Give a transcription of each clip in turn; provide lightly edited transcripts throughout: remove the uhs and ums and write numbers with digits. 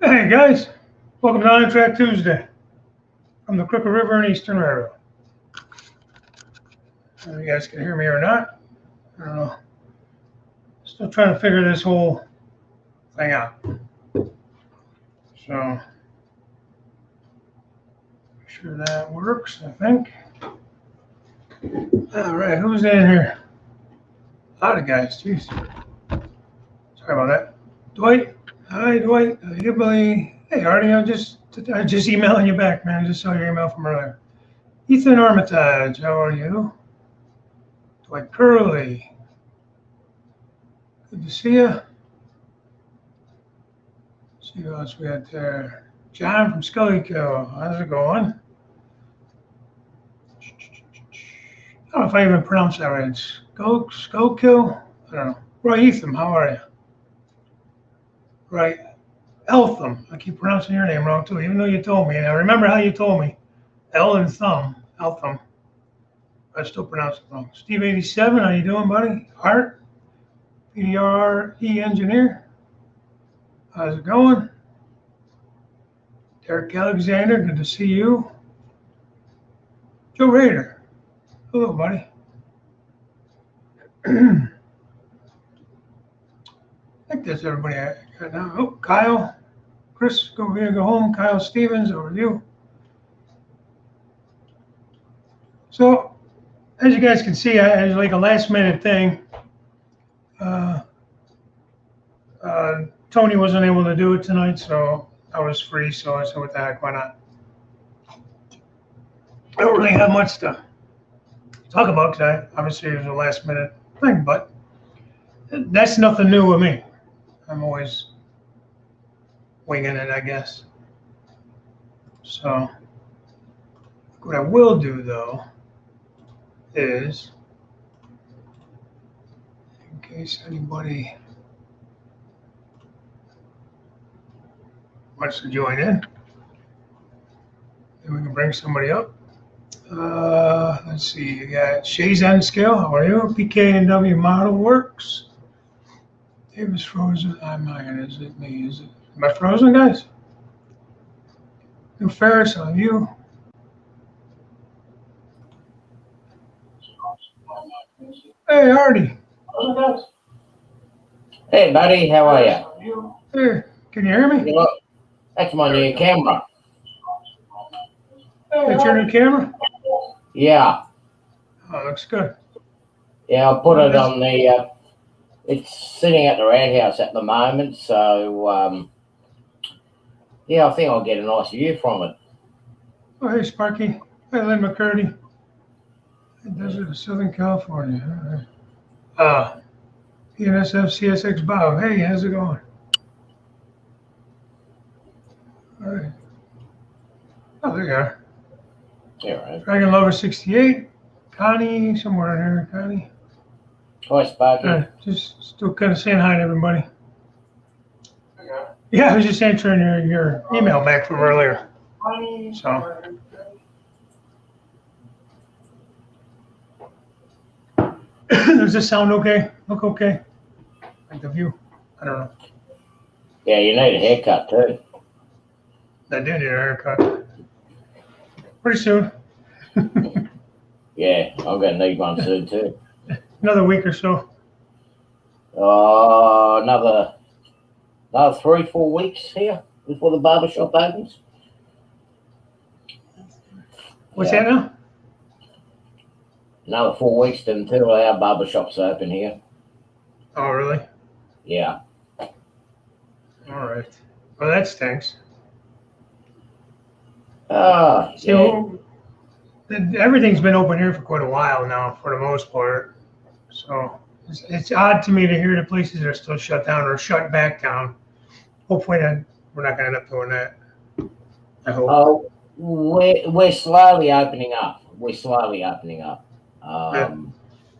Hey guys, welcome to On Track Tuesday from the Crooked River and Eastern Railroad. You guys can hear me or not? I don't know. Still trying to figure this whole thing out. So, make sure that works, I think. All right, who's in here? A lot of guys, jeez. Sorry about that. Dwight, hi Dwight. You believe? Hey Artie, I just emailing you back, man. I just saw your email from earlier. Ethan Armitage, how are you? Dwight Curley, good to see you. See who else we got there. John from Scully Kill. How's it going? I don't know if I even pronounced that right. Skullkill? I don't know. Roy Etham, how are you? Right. Eltham. I keep pronouncing your name wrong too, even though you told me. And I remember how you told me. L and thumb. Eltham. I still pronounce it wrong. Steve 87, how you doing, buddy? Art. PDRE engineer. How's it going? Derek Alexander, good to see you. Joe Rader. Hello, buddy. I think that's everybody I got now. Oh, Kyle. Chris, go here, go home. Kyle Stevens, over to you. So, as you guys can see, I was like a last minute thing. Tony wasn't able to do it tonight, so I was free. So I said, what the heck, why not? I don't really have much to talk about because obviously it was a last minute thing, but that's nothing new with me. I'm always winging it, I guess. So what I will do though is, in case anybody wants to join in, then we can bring somebody up. Let's see, you got Shay's on scale. How are you? PK&W Model Works. Davis frozen. I'm not gonna. Is it me? Is it? Am I frozen, guys? New Ferris on you. Hey, Artie. Hey, buddy, how are you? Hey, can you hear me? Look, that's my new camera. That's your new camera? Yeah, Oh, looks good. yeah, I put it on the. It's sitting at the roundhouse at the moment, so yeah, I think I'll get a nice view from it. Oh, hey, Sparky. Hey, Lynn McCurdy. Desert of Southern California. PNSF CSX Bob. Hey, how's it going? All right. Oh, there you are. Yeah, right. Dragon Lover 68. Connie, somewhere in here. Connie. Hi, Sparky. Just still kind of saying hi to everybody. Yeah, I was just answering your email back from earlier. So. Does this sound okay? Look okay? Like the view? I don't know. Yeah, you need a haircut too. I do need a haircut. Pretty soon. Yeah, I'm gonna need one soon too. Another week or so. Another 3-4 weeks here before the barbershop opens. What's that now? Another 4 weeks until our barbershop's open here. Oh, really? Yeah. All right. Well, that stinks. Yeah. So, everything's been open here for quite a while now, for the most part. So it's odd to me to hear the places that are still shut down or shut back down. Hopefully, we're not going to end up doing that. I hope. Oh, we're slowly opening up.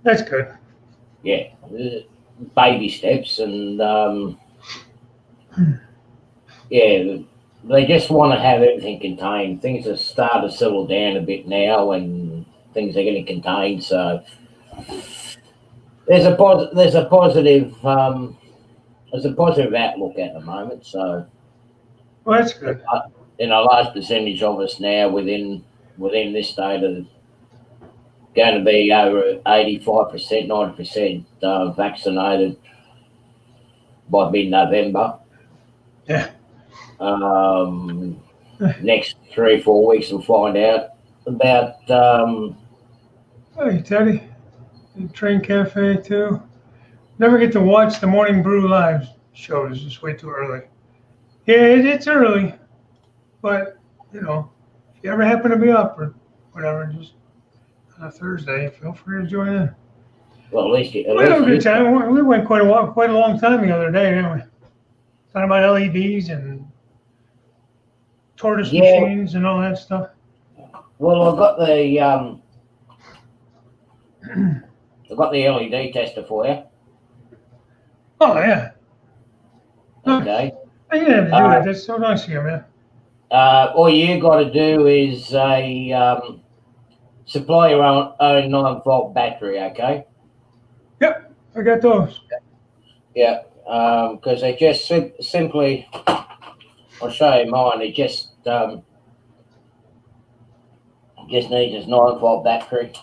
That's good. Yeah, baby steps, and yeah, they just want to have everything contained. Things are starting to settle down a bit now, and things are getting contained. So there's a positive outlook at the moment. So Well, that's good. And a large percentage of us now within this state are going to be over 85%, 90% vaccinated by mid-November. Yeah. Next 3 or 4 weeks we'll find out about. Hey, Teddy. Train Cafe, too. Never get to watch the Morning Brew Live show. It's just way too early. Yeah, it's early. But, you know, if you ever happen to be up or whatever, just on a Thursday, feel free to join in. Well, at least We had a good time. We went quite a long time the other day, didn't we? Talking about LEDs and tortoise machines and all that stuff. Well, I've got the LED tester for you. Oh, yeah. Okay. I didn't have to do that. That's so nice of you, man. All you got to do is supply your own 9-volt battery, okay? Yep, I got those. Yeah, because they just simply, I'll show you mine. It just needs this 9-volt battery.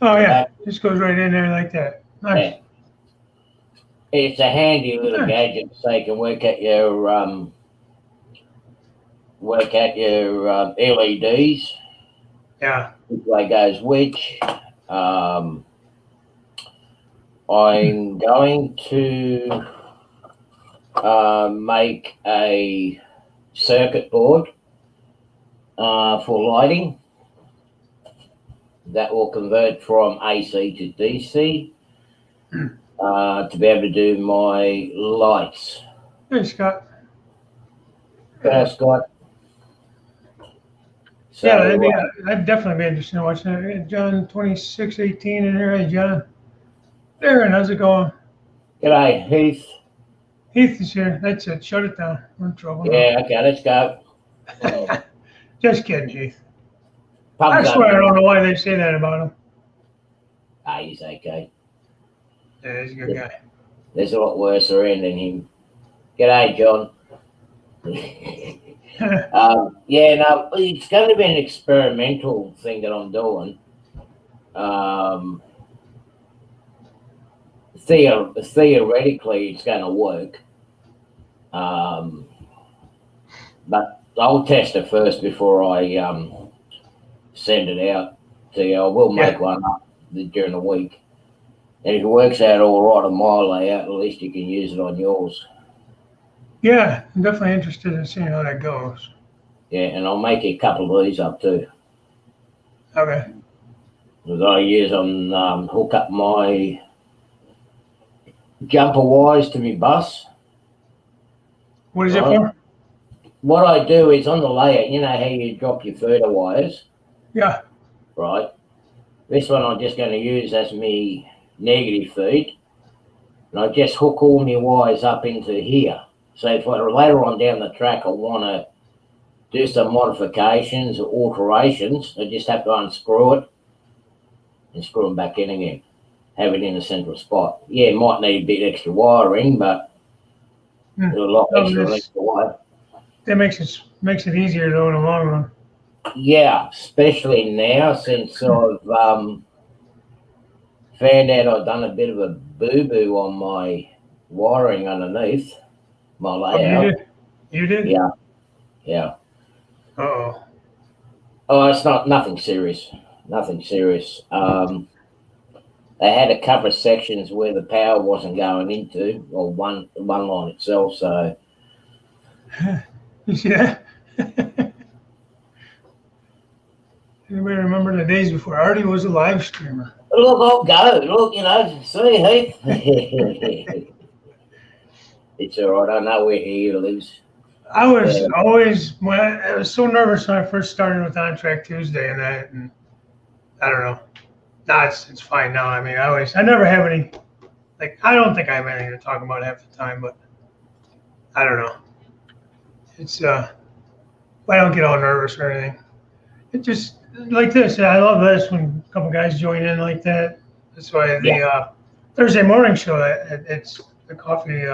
Oh, yeah, just goes right in there like that. Nice. Yeah. It's a handy little gadget so you can work at your LEDs. Yeah. Which way goes which. I'm going to make a circuit board for lighting that will convert from AC to DC. To be able to do my lights. Hey, Scott. Scott. So, yeah, I'd definitely be interested in watching that. We got John 2618 in here. Hey, John. Darren, how's it going? G'day, Heath. Heath is here. That's it. Shut it down. We're in trouble. Yeah, okay, let's go. Just kidding, Heath. I swear I don't know why they say that about him. He's okay. Yeah, he's a good guy. There's a lot worse around than him. G'day, John. Yeah, no, it's going to be an experimental thing that I'm doing. Theoretically, it's going to work. But I'll test it first before I send it out to you. I will make one up during the week. And if it works out all right on my layout, at least you can use it on yours. Yeah, I'm definitely interested in seeing how that goes. Yeah, and I'll make a couple of these up too. Okay. Because I use on hook up my jumper wires to my bus. What is it for? What I do is on the layout, you know how you drop your feeder wires? Yeah. Right. This one I'm just going to use as my negative feed. And I just hook all my wires up into here. So if later on down the track I want to do some modifications or alterations, I just have to unscrew it and screw them back in again. Have it in a central spot. Yeah, it might need a bit extra wiring, but there's a lot extra wire. That makes it easier though in the long run. Yeah, especially now since I've found out I've done a bit of a boo-boo on my wiring underneath my layout. Oh, you did? Yeah. Uh-oh. Oh, it's nothing serious. Nothing serious. They had a couple of sections where the power wasn't going into, or one line itself, so. Yeah. Anybody remember the days before Artie was a live streamer? Look, I'll go. Look, see, Heath. It's all right. I know where he lives. I was always, I was so nervous when I first started with On Track Tuesday and that, and I don't know. No, it's fine now. I mean, I never have any, I don't think I have anything to talk about half the time, but I don't know. It's, I don't get all nervous or anything. It just, like this, I love this when a couple guys join in like that. That's why the Thursday morning show, it's the coffee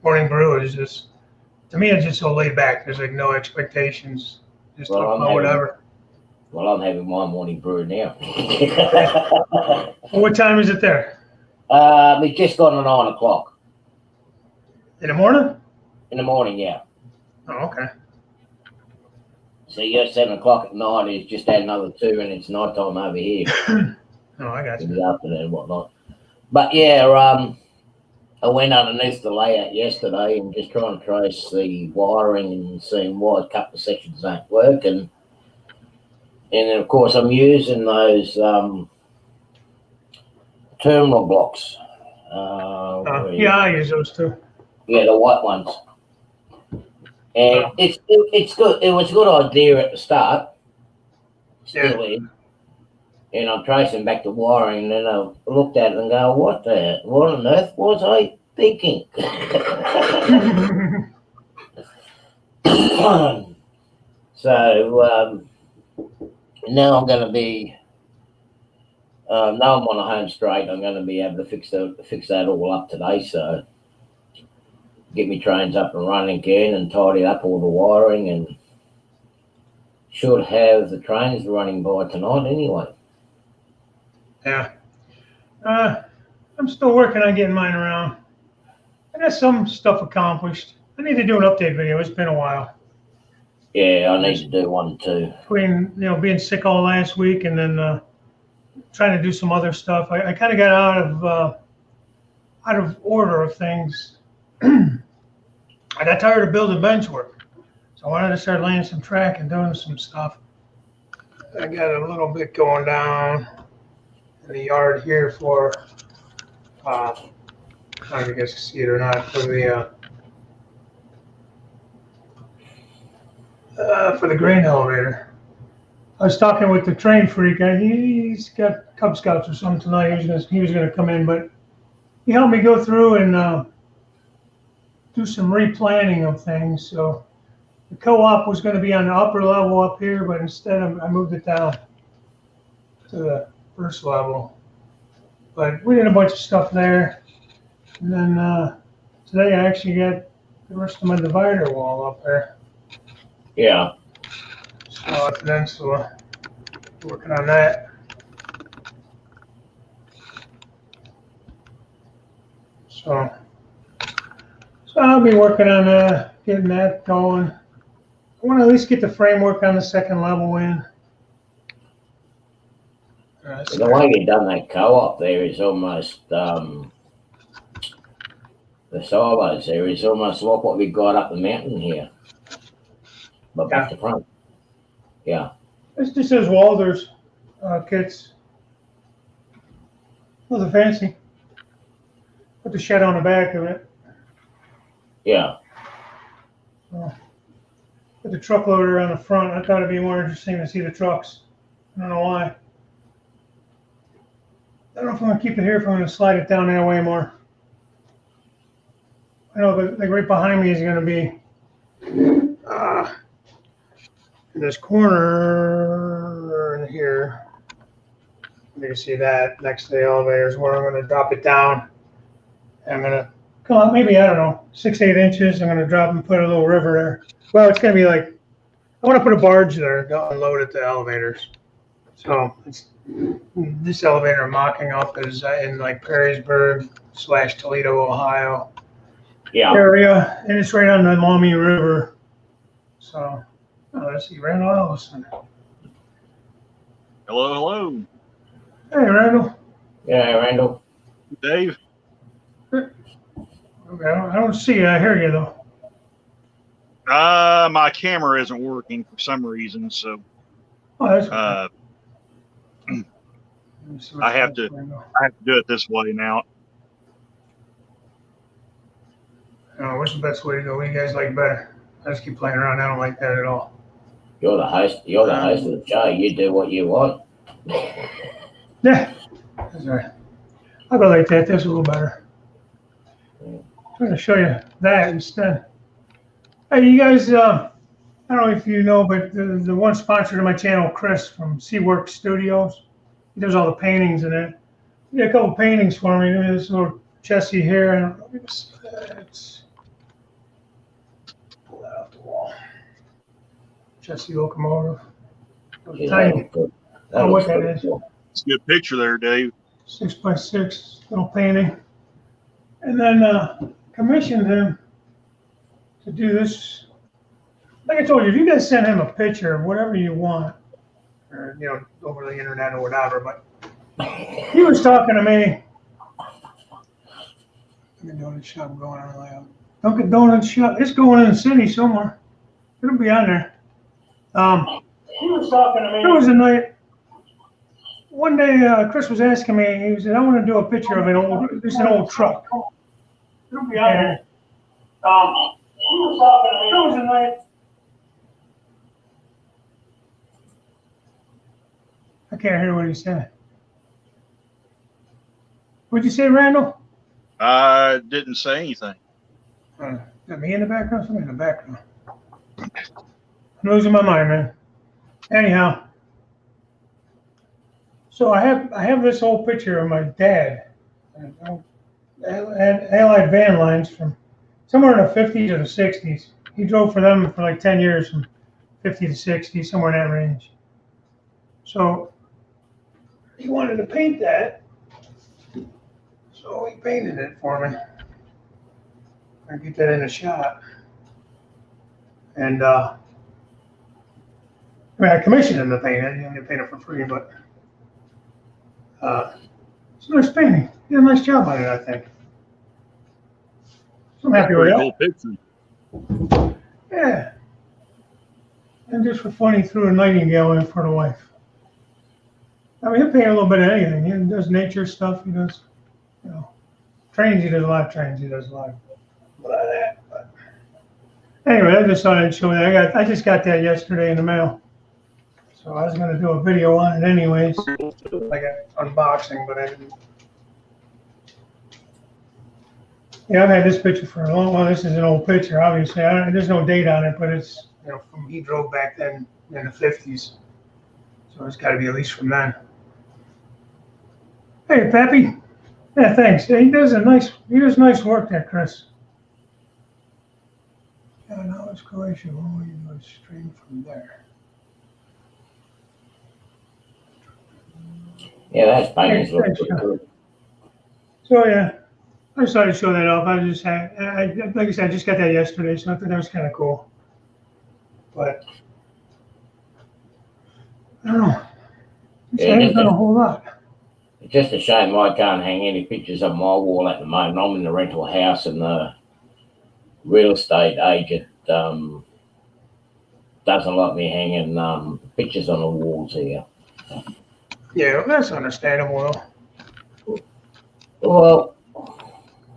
morning brew is just, to me, it's just so laid back. There's like no expectations. Just Well, talk about whatever. Well, I'm having my morning brew now. What time is it there? It's just gone at 9 o'clock. In the morning? In the morning, yeah. Oh, okay. So your 7 o'clock at night is just add another 2 and it's night time over here. Oh, I got In you. the afternoon and whatnot. But yeah, I went underneath the layout yesterday and just trying to trace the wiring and seeing why a couple of sections don't work. And then, of course, I'm using those terminal blocks. Yeah, I use those too. Yeah, the white ones. And it's good. It was a good idea at the start. Still is. And I'm tracing back the wiring, and then I looked at it and go, what on earth was I thinking? So now I'm going to be, now I'm on a home straight, I'm going to be able to fix that all up today. So get my trains up and running again and tidy up all the wiring, and should have the trains running by tonight anyway. Yeah. I'm still working on getting mine around. I got some stuff accomplished. I need to do an update video. It's been a while. Yeah, I need to do one too. Between being sick all last week and then trying to do some other stuff, I kind of got out of order of things. I got tired of building bench work, so I wanted to start laying some track and doing some stuff. I got a little bit going down in the yard here for, I don't know if you guys can see it or not, for the grain elevator. I was talking with the train freak. He's got Cub Scouts or something tonight. He was gonna come in, but he helped me go through and do some replanning of things. So the co-op was going to be on the upper level up here, but instead I moved it down to the first level. But we did a bunch of stuff there. And then today I actually got the rest of my divider wall up there. Yeah. So working on that. So I'll be working on getting that going. I want to at least get the framework on the second level in. The way you've done that co-op there is almost, the silos there is almost like what we got up the mountain here. But back to front. Yeah. It's just those Walder's kits. Well, they're fancy. Put the shed on the back of it. Yeah. Put the truck loader on the front. I thought it'd be more interesting to see the trucks. I don't know why. I don't know if I'm gonna keep it here, if I'm gonna slide it down that way more. I know that like right behind me is gonna be in this corner in here. You can see that next to the elevator is where I'm gonna drop it down. I'm gonna come up maybe, I don't know, 6-8 inches. I'm gonna drop and put a little river there. Well, it's gonna be like, I want to put a barge there to unload at the elevators. So this elevator I'm mocking up is in like Perrysburg / Toledo, Ohio area, and it's right on the Maumee River. So let's see, Randall Allison. Hello. Hey, Randall. Yeah, Randall. Dave. Okay, I don't see you. I hear you though. My camera isn't working for some reason, so That's I have to do it this way now. What's the best way to go? What do you guys like better? I just keep playing around. I don't like that at all. You're the host. You're the host of the show. You do what you want. Yeah, that's right. I'll go like that. That's a little better. I'm trying to show you that instead. Hey, you guys, I don't know if you know, but the one sponsor to my channel, Chris from Seawork Studios, he does all the paintings in it. He did a couple paintings for me. This little Jessie here. I don't know if it's Chassis locomotive. It was Yeah, tiny. that Oh, looks what that pretty is. cool. It's a good picture there, Dave. 6x6 little painting. And then commissioned him to do this. Like I told you, you guys send him a picture of whatever you want, or over the internet or whatever. But he was talking to me. Dunkin' Donut shop going on loud. Dunkin' Donut shop. It's going in the city somewhere. It'll be on there. He was talking to me. There was a night. One day, Chris was asking me. He said, "I want to do a picture of an old truck." It'll be on there. He was talking to me. There was a night. I can't hear what he said. What'd you say, Randall? I didn't say anything. Is that me in the background? Somebody in the background. I'm losing my mind, man. Anyhow, so I have this old picture of my dad, Allied Van Lines from somewhere in the 50s or the 60s. He drove for them for like 10 years, from 50 to 60, somewhere in that range. So he wanted to paint that, so he painted it for me. I get that in a shot, and I commissioned him to paint it. He didn't paint it for free, but it's a nice painting. He did a nice job on it, I think. So I'm happy with Pretty that. cool picture. Yeah. And just for fun, he threw a nightingale in for the wife. I mean, he'll paint a little bit of anything. He does nature stuff. He does, trains. He does a lot of trains. He does a lot of that. But anyway, I just thought I'd show you that. I just got that yesterday in the mail. So I was going to do a video on it anyways, like an unboxing, but I didn't. Yeah, I've had this picture for a long while. This is an old picture, obviously. There's no date on it, but it's, from he drove back then in the 50s. So it's got to be at least from then. Hey, Pappy. Yeah, thanks. Yeah, he does nice work there, Chris. Yeah, now it's Croatia. When will you do a stream from there? Yeah, that's paintings look pretty good. So yeah, I just thought I'd show that off. Like I said, I just got that yesterday, so I thought that was kind of cool. But I don't know. I haven't done a whole lot. It's just a shame I can't hang any pictures on my wall at the moment. I'm in the rental house, and the real estate agent doesn't like me hanging pictures on the walls here. Yeah, well, that's understandable, though. Well,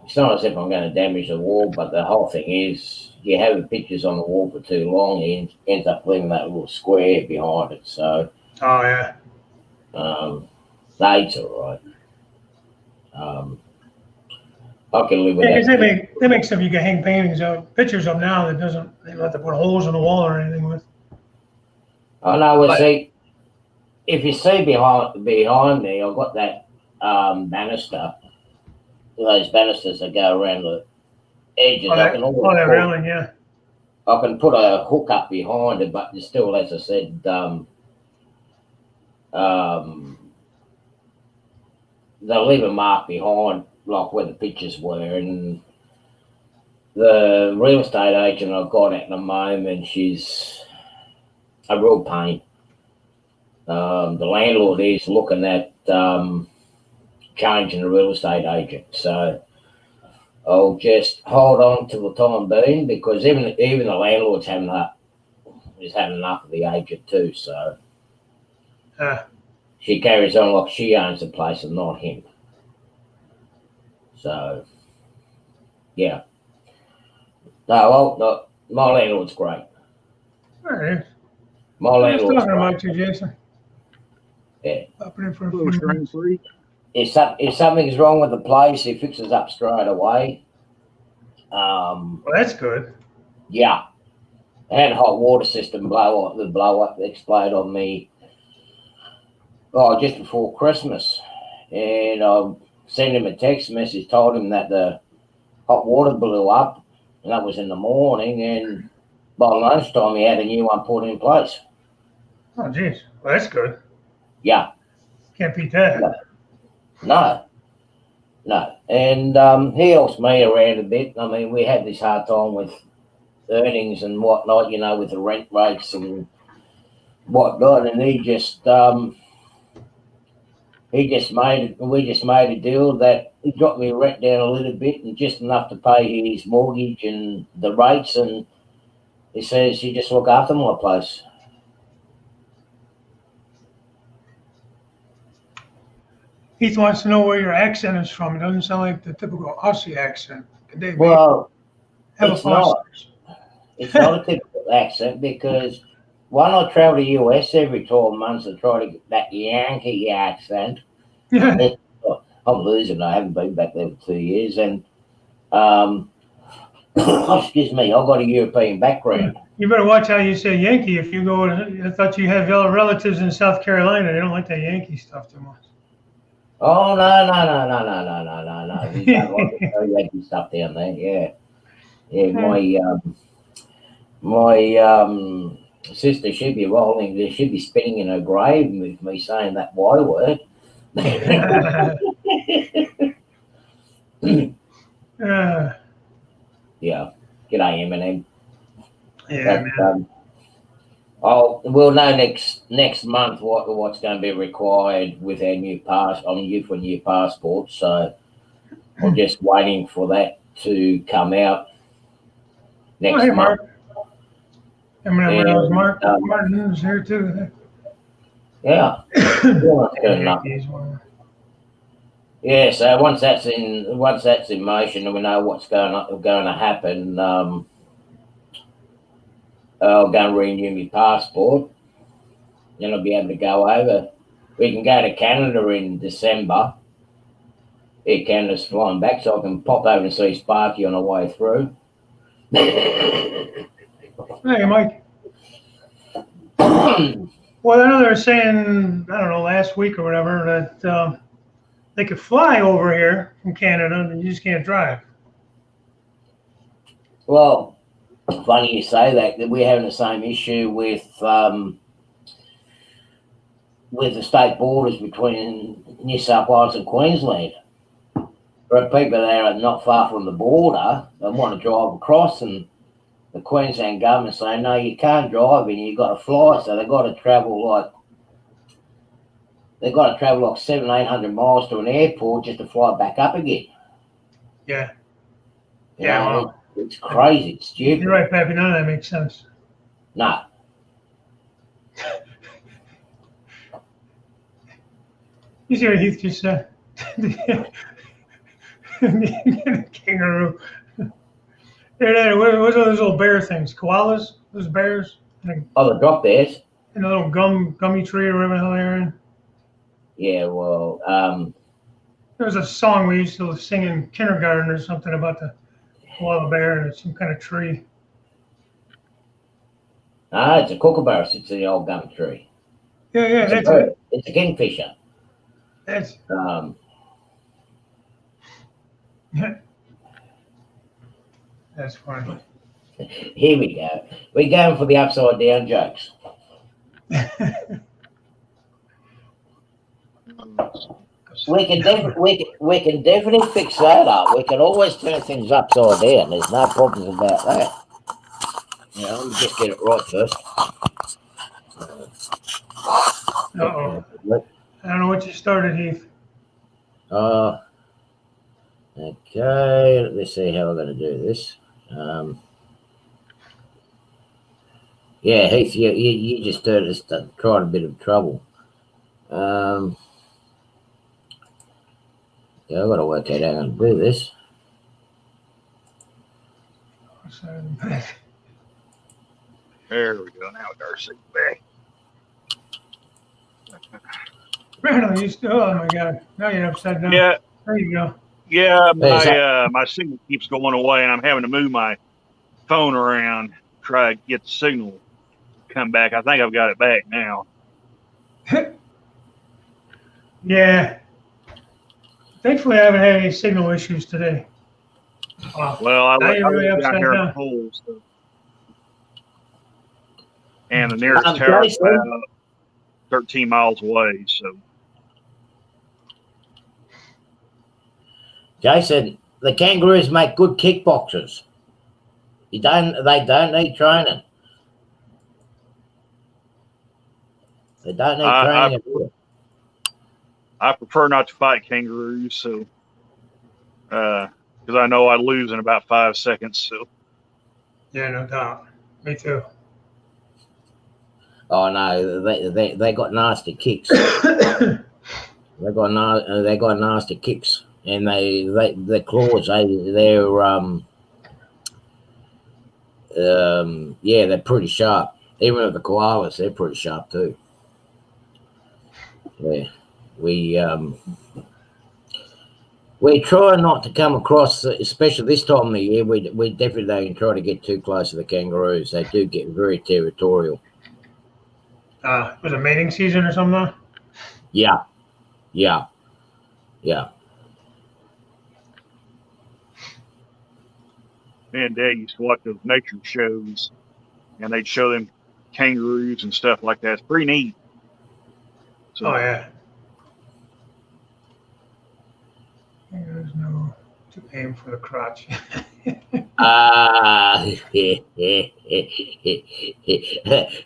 it's not as if I'm going to damage the wall, but the whole thing is, you have the pictures on the wall for too long, it ends up leaving that little square behind it. So, oh yeah, that's all right. I can live with because that. they make stuff you can hang paintings of, pictures of now that they don't have to put holes in the wall or anything with. Oh no, well, see, if you see behind me, I've got that banister. Those banisters that go around the edges. That railing, yeah. I can put a hook up behind it, but still, as I said, they'll leave a mark behind, like where the pictures were. And the real estate agent I've got at the moment, she's a real pain. The landlord is looking at changing the real estate agent, so I'll just hold on till the time being, because even the landlord's having enough of the agent too. So she carries on like she owns the place and not him. So yeah, no, my landlord's great. There it is. My landlord's talking great. about you, Jason. Yeah. Popping in for a few minutes. If something's wrong with the place, he fixes up straight away. Well, that's good. Yeah. I had a hot water system blow up, explode on me just before Christmas. And I sent him a text message, told him that the hot water blew up, and that was in the morning, and by lunchtime, he had a new one put in place. Oh, geez. Well, that's good. Yeah. Can't beat that. No. And he helps me around a bit. I mean, we had this hard time with earnings and whatnot, with the rent rates and whatnot, and we just made a deal that he dropped me rent down a little bit and just enough to pay his mortgage and the rates, and he says, you just look after my place. Heath wants to know where your accent is from. It doesn't sound like the typical Aussie accent. Could they Well, have it's a not. It's not a typical accent because when I travel to the US every 12 months and try to get that Yankee accent, I'm losing. I haven't been back there for 2 years, and excuse me, I've got a European background. You better watch how you say Yankee if you go. I thought you have relatives in South Carolina. They don't like that Yankee stuff too much. Oh no! We don't like the Yankee stuff down there. Yeah. My sister should be rolling. She'd be spinning in her grave with me saying that Y word. Yeah. G'day, Eminem. Yeah, man. We'll know next month what's going to be required with our new new passport. So I'm just waiting for that to come out next month. Mark. Mark Martin is here too. Yeah. Yeah. So once that's in motion, and we know what's going to happen. I'll go and renew my passport. Then I'll be able to go over. We can go to Canada in December. Air Canada's flying back, so I can pop over and see Sparky on the way through. Hey, Mike. Well, I know they were saying, I don't know, last week or whatever, that they could fly over here from Canada, and you just can't drive. Well, funny you say that we're having the same issue with the state borders between New South Wales and Queensland. There are people that are not far from the border that want to drive across, and the Queensland government saying, no, you can't drive and you've got to fly, so they've got to travel like 700-800 miles to an airport just to fly back up again. Yeah. Wow. It's crazy. It's stupid. You're right, Pappy. None of that makes sense. No. You see what Heath just said? Kangaroo. What's those little bear things? Koalas? Those bears? Oh, the drop bears? In a little gummy tree or whatever the hell they're in. Yeah, well, there was a song we used to sing in kindergarten or something about the koala bear and some kind of tree. It's a kookaburra sits in the old gum tree. Yeah, that's it. It's a kingfisher. That's that's funny. Here we go. We're going for the upside down jokes. We can definitely fix that up. We can always turn things upside down. There's no problems about that. Let me just get it right first. Uh-oh. I don't know what you started, Heath. Okay. Let's see how we're going to do this. Yeah, Heath, you just started trying a bit of trouble. Yeah, I've got to work out how I'm going to do this. There we go. Now Darcy back. Randall, oh my God. Now you're upside down. Yeah. There you go. Yeah, my signal keeps going away, and I'm having to move my phone around, try to get the signal to come back. I think I've got it back now. Yeah. Thankfully, I haven't had any signal issues today. Wow. Well, I now you're really was upside down here down. in the hole, so. and the nearest tower is Jason, about 13 miles away. So Jason, the kangaroos make good kickboxers. They don't need training. They don't need training at all. I prefer not to fight kangaroos, so because I know I lose in about 5 seconds. So Yeah, no doubt. Me too. Oh no, they got nasty kicks. They got nasty kicks, and their claws. They're pretty sharp. Even with the koalas, they're pretty sharp too. Yeah, we try not to come across, especially this time of the year. We definitely don't try to get too close to the kangaroos. They do get very territorial. Was it mating season or something? Yeah. me and Dad used to watch those nature shows, and they'd show them kangaroos and stuff like that. It's pretty neat. So, Oh yeah. There's no to aim for the crotch.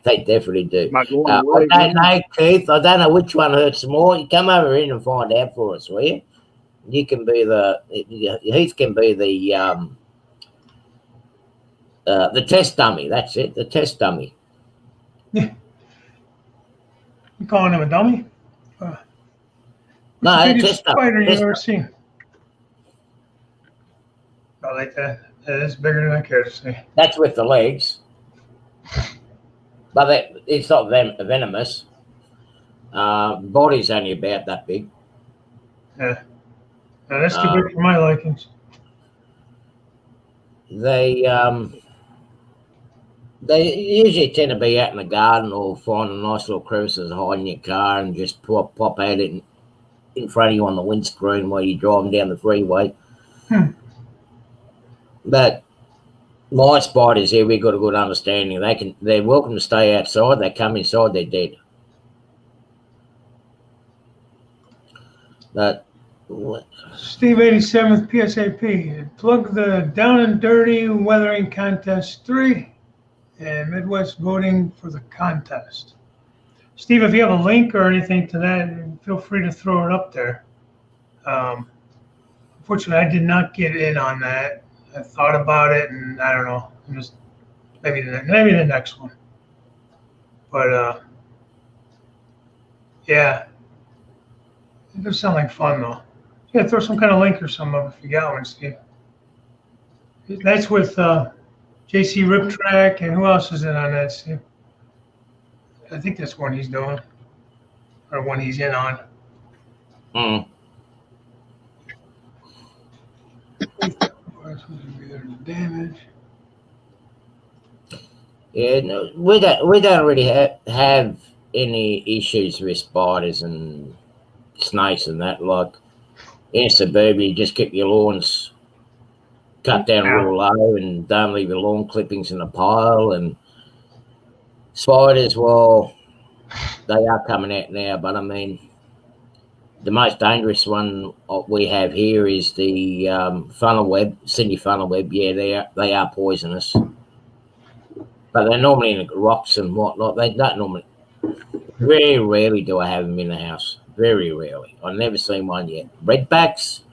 They definitely do. am I going I away? don't know, Keith. I don't know which one hurts more. You come over in and find out for us, will you? You can be Heath can be the test dummy. That's it. The test dummy. You calling him a dummy? No, What's the biggest test dummy. spider you've Test ever seen? I like that. That is bigger than I care to see. That's with the legs, but it's not venomous. Body's only about that big. Yeah. No, that's too big for my likings. They usually tend to be out in the garden or find a nice little crevices, hide in your car, and just pop out in front of you on the windscreen while you're driving down the freeway. But my spiders here, we've got a good understanding. They're welcome to stay outside. They come inside, they're dead. But Steve 87th PSAP. Plug the Down and Dirty Weathering Contest 3 and Midwest voting for the contest. Steve, if you have a link or anything to that, feel free to throw it up there. Unfortunately, I did not get in on that. I thought about it, and I don't know. Just maybe the next one. But yeah, it does sound like fun though. Yeah, throw some kind of link or something up if you got one, Steve. That's with JC Rip Track, and who else is in on that, Steve? I think that's one he's doing, or one he's in on. Damage. Yeah, no, we don't really have any issues with spiders and snakes and that. Like in suburbia, you just keep your lawns cut down real low and don't leave your lawn clippings in a pile. And spiders, well, they are coming out now, but I mean, the most dangerous one we have here is the funnel web, Sydney funnel web. Yeah, they are poisonous, but they're normally in the rocks and whatnot. They don't normally. Very rarely do I have them in the house. Very rarely. I've never seen one yet. Redbacks,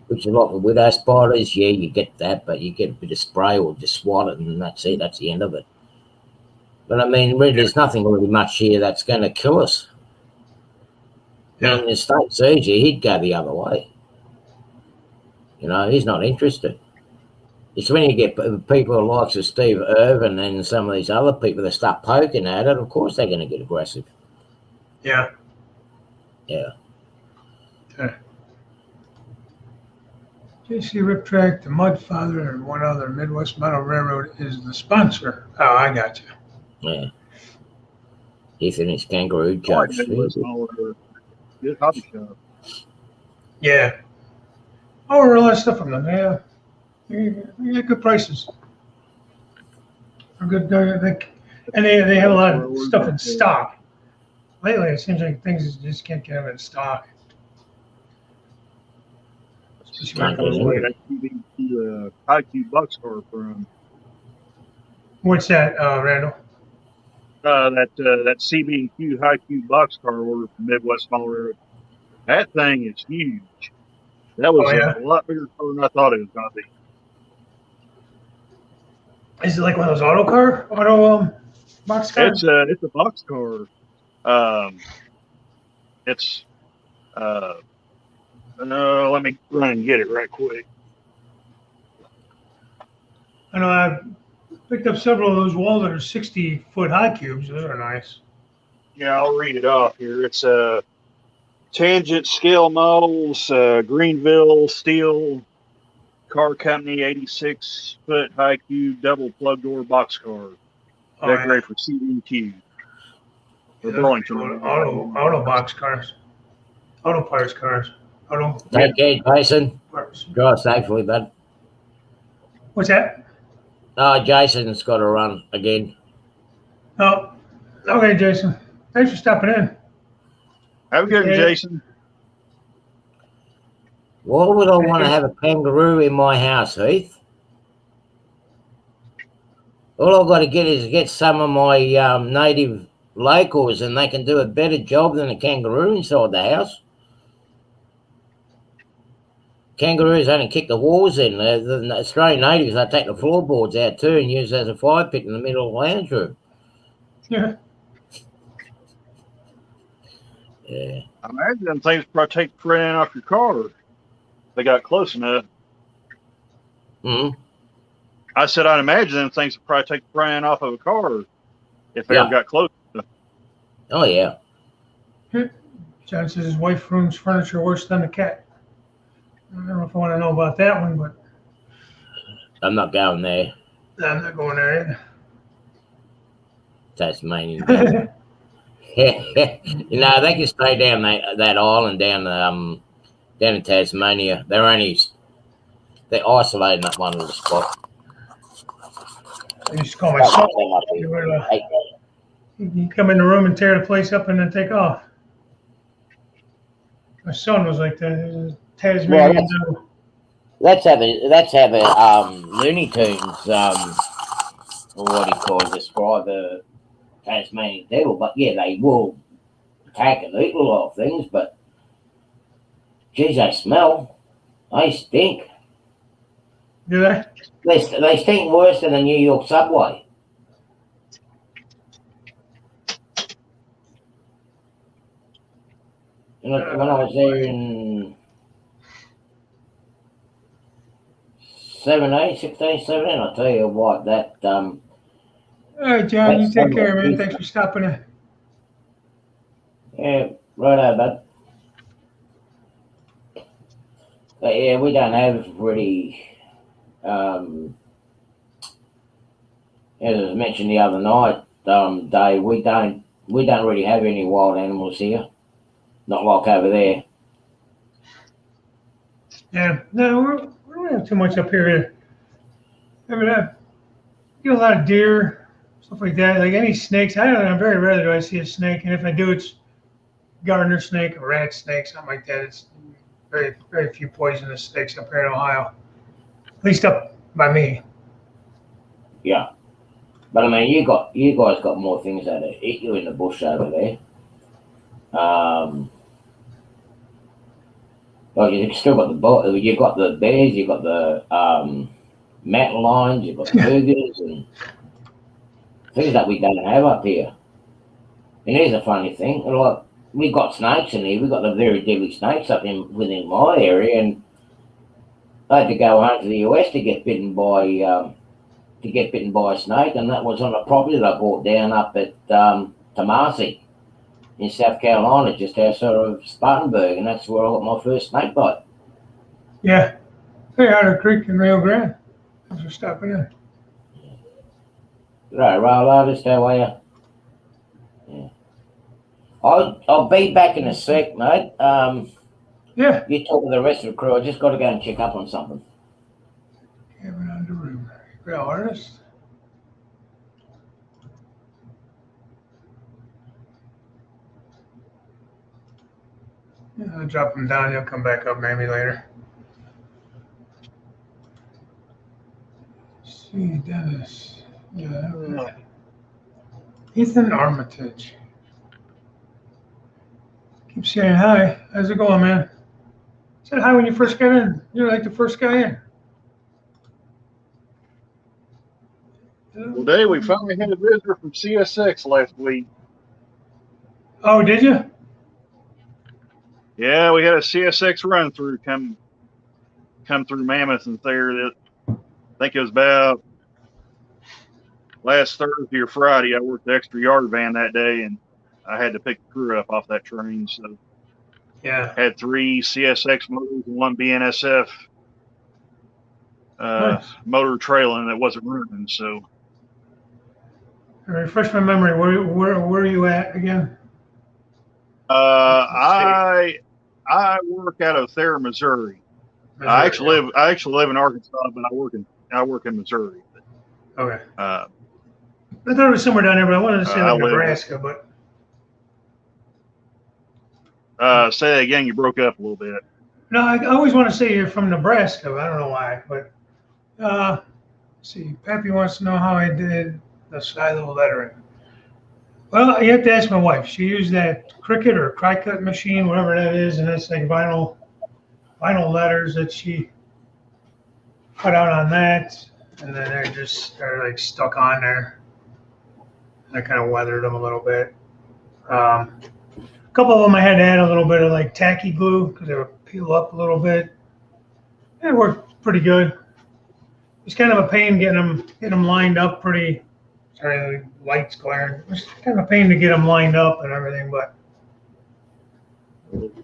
which are like the widow spiders. Yeah, you get that, but you get a bit of spray or just swat it, and that's it. That's the end of it. But I mean, really, there's nothing really much here that's going to kill us. Yeah. And the state surgeon, he'd go the other way. You know, he's not interested. It's when you get people like Steve Irvin and some of these other people that start poking at it, of course they're going to get aggressive. Yeah. Yeah. Okay. JC Rip Track, the Mudfather, and one other Midwest Metal Railroad is the sponsor. Oh, I got you. Yeah. He finished kangaroo jokes. Good hobby shop. Yeah. I order a lot of stuff from them. Yeah. You get good prices. They're good. And they have a lot of stuff in stock. Lately, it seems like things just can't get them in stock. Can't get in. Where that IQ boxcar from. What's that, Randall? That CB&Q high Q boxcar order from Midwest Small Railroad. That thing is huge. That was Oh, yeah? a lot bigger car than I thought it was going to be. Is it like one of those box cars? It's a boxcar. It's let me run and get it right quick. I know I picked up several of those Walter 60-foot high cubes. Those are nice. Yeah, I'll read it off here. It's Tangent Scale Models, Greenville Steel Car Company, 86-foot high cube double plug door boxcar. They're great for CB&Q. For Burlington. Auto box cars. Auto parts cars. Take care, Jason. Drive safely, bud. What's that? Jason's got to run again. Oh, okay, Jason. Thanks for stopping in. Have a good one, Jason. Why would I want to have a kangaroo in my house, Heath? All I've got to get is get some of my native locals, and they can do a better job than a kangaroo inside the house. Kangaroos only kick the walls in. The Australian natives, they take the floorboards out too and use it as a fire pit in the middle of the lounge room. Yeah. Yeah. I imagine them things probably take the front end off your car. They got close enough. I said I'd imagine them things would probably take the front end off of a car if they ever got close enough. Oh, yeah. John says his wife ruins furniture worse than the cat. I don't know if I want to know about that one, but I'm not going there. I'm not going there either. Tasmanian. They can stay down that island down in Tasmania. They're isolating that one little spot. I used to call my son. You come in the room and tear the place up and then take off. My son was like that. Tasmanian. That's how the Looney Tunes or what do you call it, describe the Tasmanian devil. But yeah, they will attack and eat a lot of things, but geez, they smell. They stink. Do they? They stink worse than the New York subway. When I was there in 16, 17, I'll tell you what, that... All right, John, you take care, man. Thanks for stopping in. Yeah, righto, bud. But yeah, we don't have really... as I mentioned the other night, Dave, we don't really have any wild animals here. Not like over there. Yeah, no, we don't have too much up here. I mean, I get a lot of deer, stuff like that. Like any snakes, I don't know. Very rarely do I see a snake, and if I do, it's gardener snake, a rat snake, something like that. It's very, very few poisonous snakes up here in Ohio, at least up by me. Yeah, but I mean, you guys got more things that eat you in the bush over there. Well, you still got you got the bears, you got the mountain lions, you got the cougars and things that we don't have up here. And here's a funny thing: like we got snakes in here, we got the very deadly snakes up within my area, and I had to go home to the US to get bitten by a snake, and that was on a property that I bought down up at Tomasi in South Carolina, just outside of Spartanburg, and that's where I got my first snake bite. Yeah, hey, Otter Creek in Rio Grande. Thanks for stopping in. Right, artist, how are you? Yeah. I'll be back in a sec, mate. Yeah. You talk to the rest of the crew. I just got to go and check up on something. Kevin Underwood, real artist. I'll drop him down. He'll come back up maybe later. See, Dennis. Yeah. Okay. Ethan Armitage. Keep saying hi. How's it going, man? Said hi when you first got in. You're like the first guy in. Well, Dave, we finally had a visitor from CSX last week. Oh, did you? Yeah, we had a CSX run through come through Mammoth and there. That I think it was about last Thursday or Friday. I worked the extra yard van that day, and I had to pick the crew up off that train. So Yeah. had 3 CSX motors and 1 BNSF Nice. motor trailing that wasn't running. So Refresh my memory. Where are you at again? I work out of Thayer, Missouri. I actually live in Arkansas, but I work in Missouri. Okay. Uh, I thought it was somewhere down there, but I wanted to say I like live- Nebraska, but say that again. You broke up a little bit. no, I always want to say you're from Nebraska. But I don't know why, but let's see, Pappy wants to know how I did the silo lettering. Well, you have to ask my wife. She used that Cricut or Cricut machine, whatever that is, and it's like vinyl letters that she cut out on that, and then they're like stuck on there. And I kind of weathered them a little bit. A couple of them I had to add a little bit of like tacky glue because they would peel up a little bit. It worked pretty good. It's kind of a pain getting them lined up pretty. Sorry, the light's glaring. It's kind of a pain to get them lined up and everything, but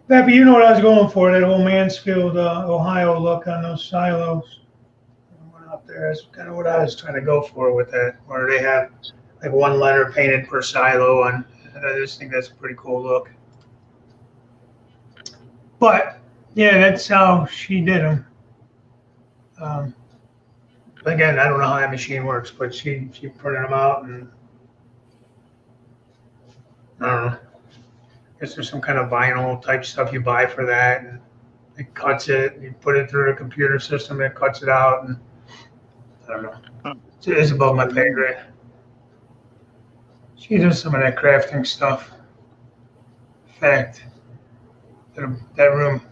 Pappy, you know what I was going for, that old Mansfield, Ohio look on those silos. I went out there, that's kind of what I was trying to go for with that, where they have like one letter painted per silo, and I just think that's a pretty cool look. But yeah, that's how she did them. Again, I don't know how that machine works, but she printed them out, and I don't know. I guess there's some kind of vinyl type stuff you buy for that, and it cuts it. You put it through the computer system, it cuts it out, and I don't know. It's above my pay grade. She does some of that crafting stuff. In fact, that room,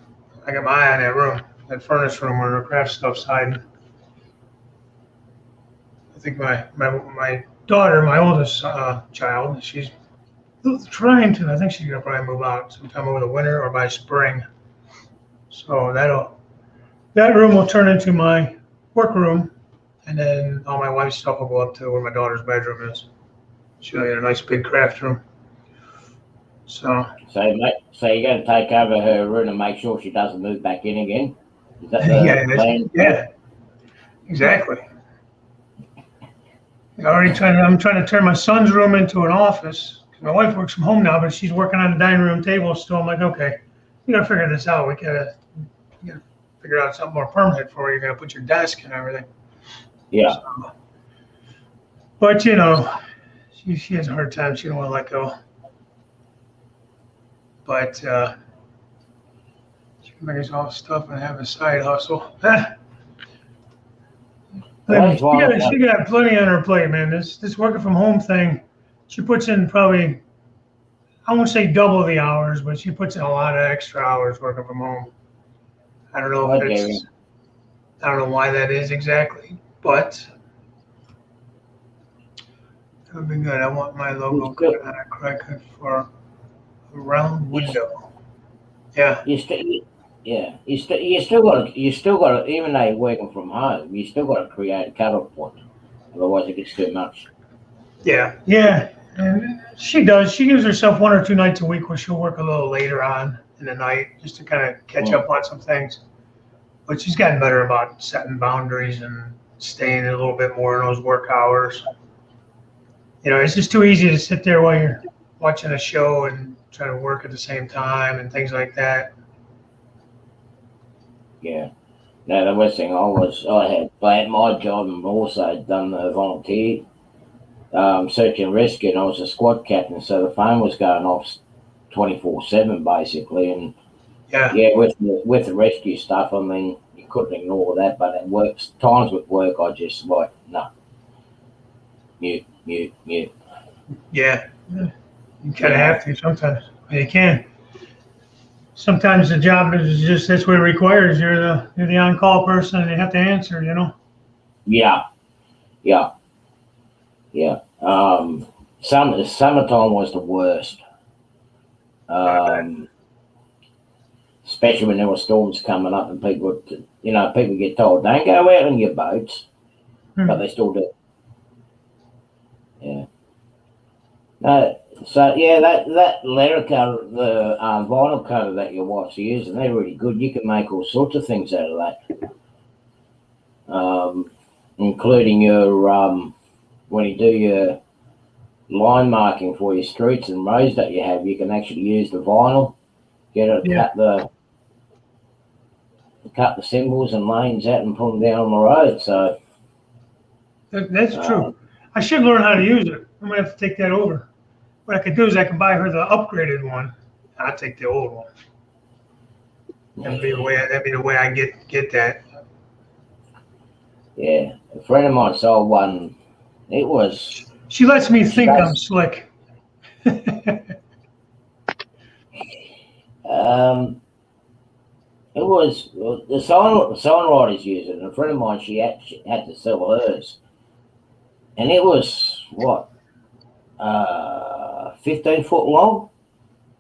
I got my eye on that room, that furnace room where the craft stuff's hiding. I think my daughter, my oldest child, she's trying to. I think she's gonna probably move out sometime over the winter or by spring. So that room will turn into my work room, and then all my wife's stuff will go up to where my daughter's bedroom is. She'll get a nice big craft room. So you're going to take over her room and make sure she doesn't move back in again? Is that the plan? Yeah, exactly. I'm trying to turn my son's room into an office. My wife works from home now, but she's working on the dining room table still. I'm like, okay, you gotta figure this out. You gotta figure out something more permanent for where you're gonna put your desk and everything. Yeah. So, but you know, she has a hard time. She don't want to let go. But she can make us all stuff and have a side hustle. She got plenty on her plate, man. This working from home thing, she puts in probably, I won't say double the hours, but she puts in a lot of extra hours working from home. I don't know I don't know why that is exactly, but that would be good. I want my logo cut on a Cricut for a round window. Yeah. You still got to, even though you're working from home, you still got to create a cutoff point. Otherwise, it gets too much. Yeah. And she does. She gives herself 1 or 2 nights a week where she'll work a little later on in the night just to kind of catch up on some things. But she's gotten better about setting boundaries and staying a little bit more in those work hours. You know, it's just too easy to sit there while you're watching a show and try to work at the same time and things like that. Yeah. No, the worst thing I had my job and also done the volunteer search and rescue, and I was a squad captain, so the phone was going off 24/7 basically, and Yeah, with the rescue stuff, I mean, you couldn't ignore that, but at work, times with work, I just like, no. Mute. Yeah. You kind of have to sometimes. You can. Sometimes the job is just that's what it requires. You're the on-call person, and you have to answer. You know. Yeah. Summertime was the worst. Especially when there were storms coming up and people get told, don't go out on your boats, but they still do. Yeah. No, so yeah, that leather cover, the vinyl cover that your wife's using, they're really good. You can make all sorts of things out of that, including your when you do your line marking for your streets and roads that you have, you can actually use the vinyl, get it, cut the symbols and lanes out and put them down on the road. So that's true. I should learn how to use it. I'm gonna have to take that over. What I could do is I can buy her the upgraded one. I'll take the old one. That'd be the way I get that. Yeah, a friend of mine sold one. It was. She lets me think I'm slick. It was the songwriters use it, and a friend of mine, she had to sell hers, and it was what 15 foot long,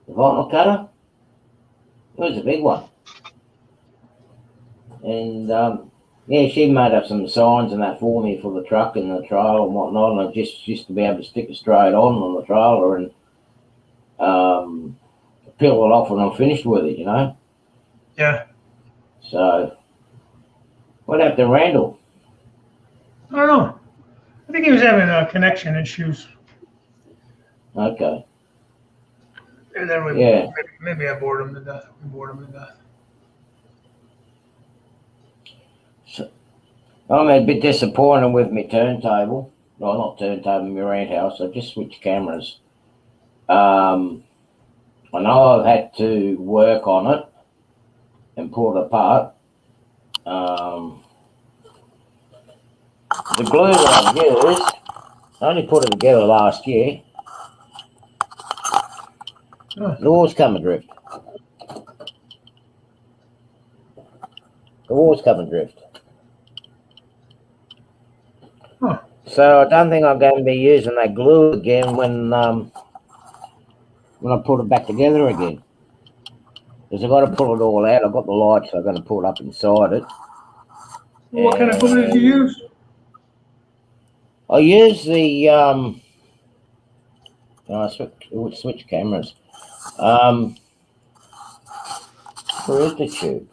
the vinyl cutter. It was a big one, and yeah, she made up some signs and that for me for the truck and the trailer and whatnot, and I just to be able to stick it straight on the trailer and peel it off when I'm finished with it, you know. Yeah. So, what happened to Randall? I don't know. I think he was having connection issues. Okay. And then maybe I bored him to death. We bored him to death. So, I'm a bit disappointed with my turntable. Well, not turntable, my rant house. I just switched cameras. I know I've had to work on it and pull it apart. The glue that I've used, I only put it together last year. The wall's come adrift. Huh. So I don't think I'm going to be using that glue again when I put it back together again. Because I've got to pull it all out. I've got the lights, so I've got to pull it up inside it. What kind of glue did you use? I use the I switch cameras. Where is the tube?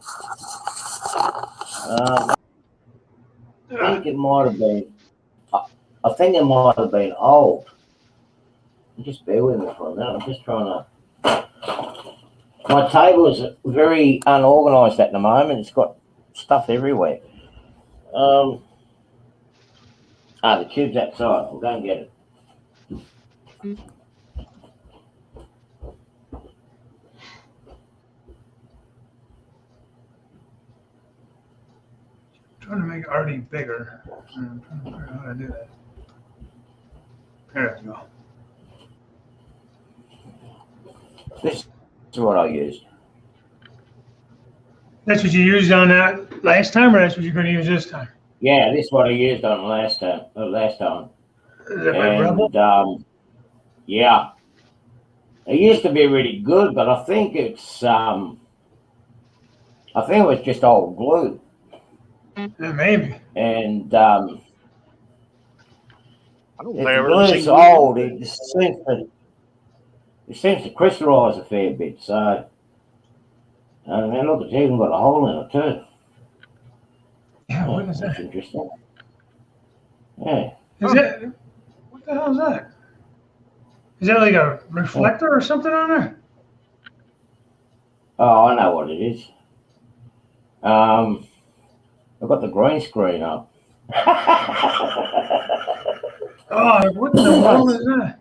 I think it might have been. I think it might have been old. Just bear with me for a minute. I'm just trying to. My table is very unorganised at the moment. It's got stuff everywhere. The tube's outside. I'll go and get it. Trying to make Artie bigger. I'm trying to figure out how to do that. There we go. This is what I used. That's what you used on that last time, or that's what you're going to use this time? Yeah, this is what I used on last time. Is it my Rebel? Yeah. It used to be really good, but I think it's it was just old glue. Yeah, maybe. And I don't if think the glue's old, it seems to crystallise a fair bit. So, and then look, it's even got a hole in it too. Yeah, what is That's that? interesting. Yeah. Is that? What the hell is that? Is that like a reflector or something on there? Oh, I know what it is. I've got the green screen up. Oh, what the hell is that?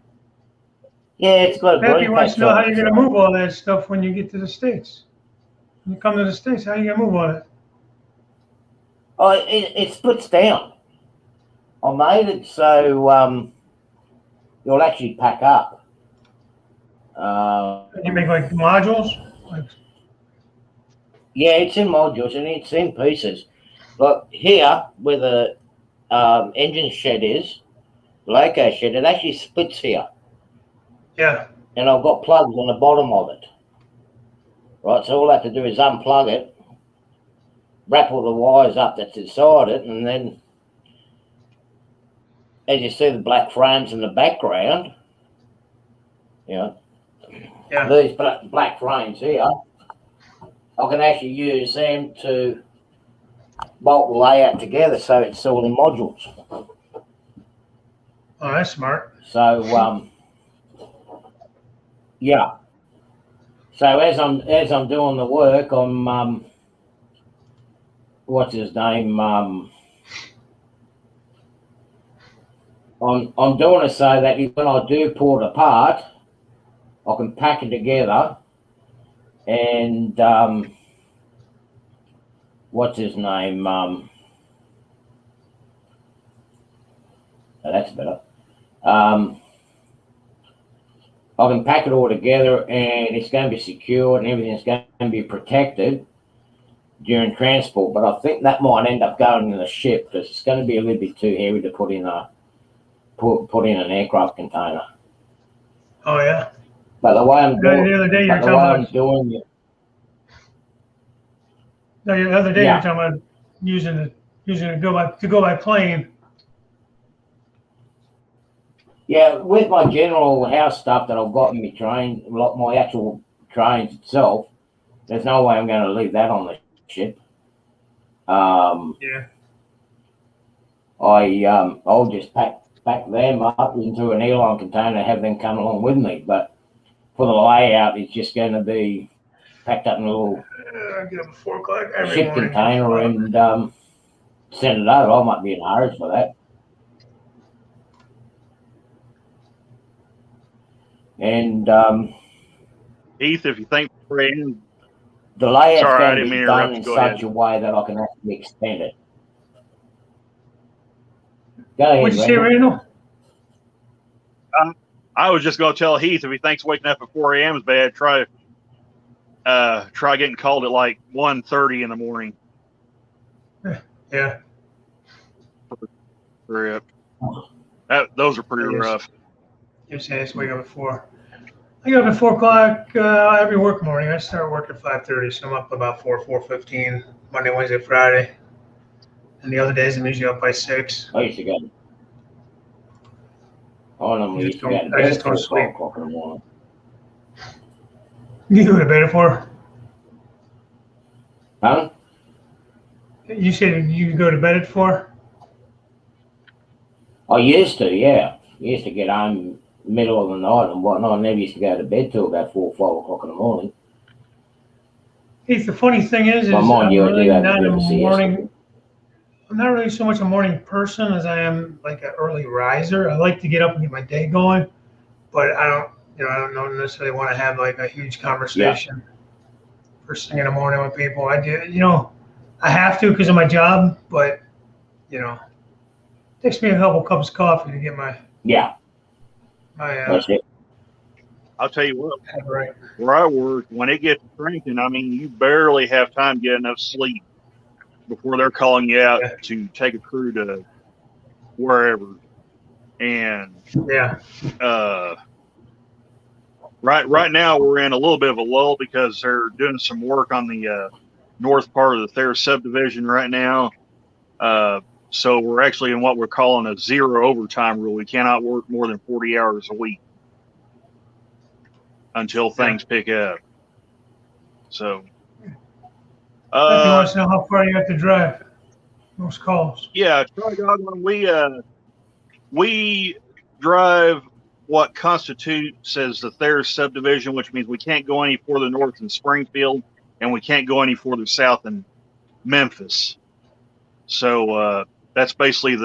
Yeah, it's got a Matthew green wants patch to know on how it, you're going to move all that stuff when you get to the States. You come to the States, how you gonna move on it? Oh, it splits down. I made it so you'll actually pack up. You make like modules? Like, Yeah, it's in modules and it's in pieces. Like here, where the engine shed is, the loco shed, it actually splits here. yeah. And I've got plugs on the bottom of it. Right, so all I have to do is unplug it, wrap all the wires up that's inside it, and then, as you see the black frames in the background, you know, Yeah. these black frames here, I can actually use them to bolt the layout together so it's all in modules. Oh, that's smart. So yeah. So as I'm doing the work, I'm what's his name? I'm doing it so that when I do pull it apart, I can pack it together and what's his name? That's better. I can pack it all together and it's going to be secured and everything's going to be protected during transport. But I think that might end up going in the ship because it's going to be a little bit too heavy to put in an aircraft container. Oh yeah. But the way I'm doing, The other day you were but the way I'm talking doing it, about, the other day you Yeah. were talking about using it to go by plane. yeah, with my general house stuff that I've got in my train, like my actual trains itself, there's no way I'm going to leave that on the ship. Yeah. I'll just pack them up into an airline container, have them come along with me. But for the layout, it's just going to be packed up in a little I get up at 4 o'clock every ship morning. container and send it over. I might be in a hurry for that. And Heath, if you think Brandon, the layout's Sorry, I going to didn't be mean to done interrupt in you. Go such ahead. a way that I can actually extend it. Go ahead, What'd you say, Randall. Randall? I was just going to tell Heath if he thinks waking up at 4 a.m. is bad, try getting called at like 1:30 in the morning. Yeah. Those are pretty Yes. rough. You're saying it's wake up at 4. I get up at 4 o'clock every work morning. I start work at 5:30, so I'm up about 4:15 Monday, Wednesday, Friday. And the other days I'm usually up by 6. I used to go. I normally used to go to I bed just at go to 4 sleep. o'clock in the morning. You go to bed at 4? Huh? You said you go to bed at 4? I used to, yeah. I used to get home middle of the night and whatnot. I never used to go to bed till about 4 or 5 o'clock in the morning. Heath, the funny thing is But mind I'm you, I do really have a not bit a of a siesta. morning. I'm not really so much a morning person as I am like an early riser. I like to get up and get my day going, but I don't necessarily want to have like a huge conversation first thing in the morning with people. I do, I have to because of my job, but it takes me a couple cups of coffee to get my Yeah, my that's it. I'll tell you what, head right. where I work, when it gets drinking, I mean, you barely have time to get enough sleep before they're calling you out Yeah. to take a crew to wherever. And Yeah, right now we're in a little bit of a lull because they're doing some work on the north part of the Thayer subdivision right now. So we're actually in what we're calling a zero overtime rule. We cannot work more than 40 hours a week until things pick up. So, Bethany wants to know how far you have to drive. Most calls. yeah, Charlie Godwin, we drive what constitutes as the Thayer subdivision, which means we can't go any further north than Springfield, and we can't go any further south than Memphis. So that's basically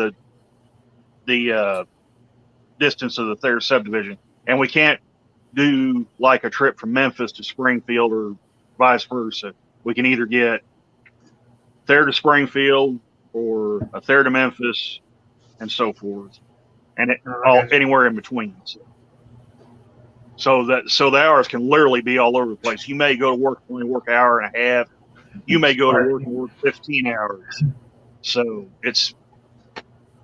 the distance of the Thayer subdivision, and we can't do like a trip from Memphis to Springfield or vice versa. we can either get there to Springfield or a there to Memphis and so forth, and anywhere in between. So the hours can literally be all over the place. You may go to work, only work an hour and a half. You may go to work and work 15 hours. So it's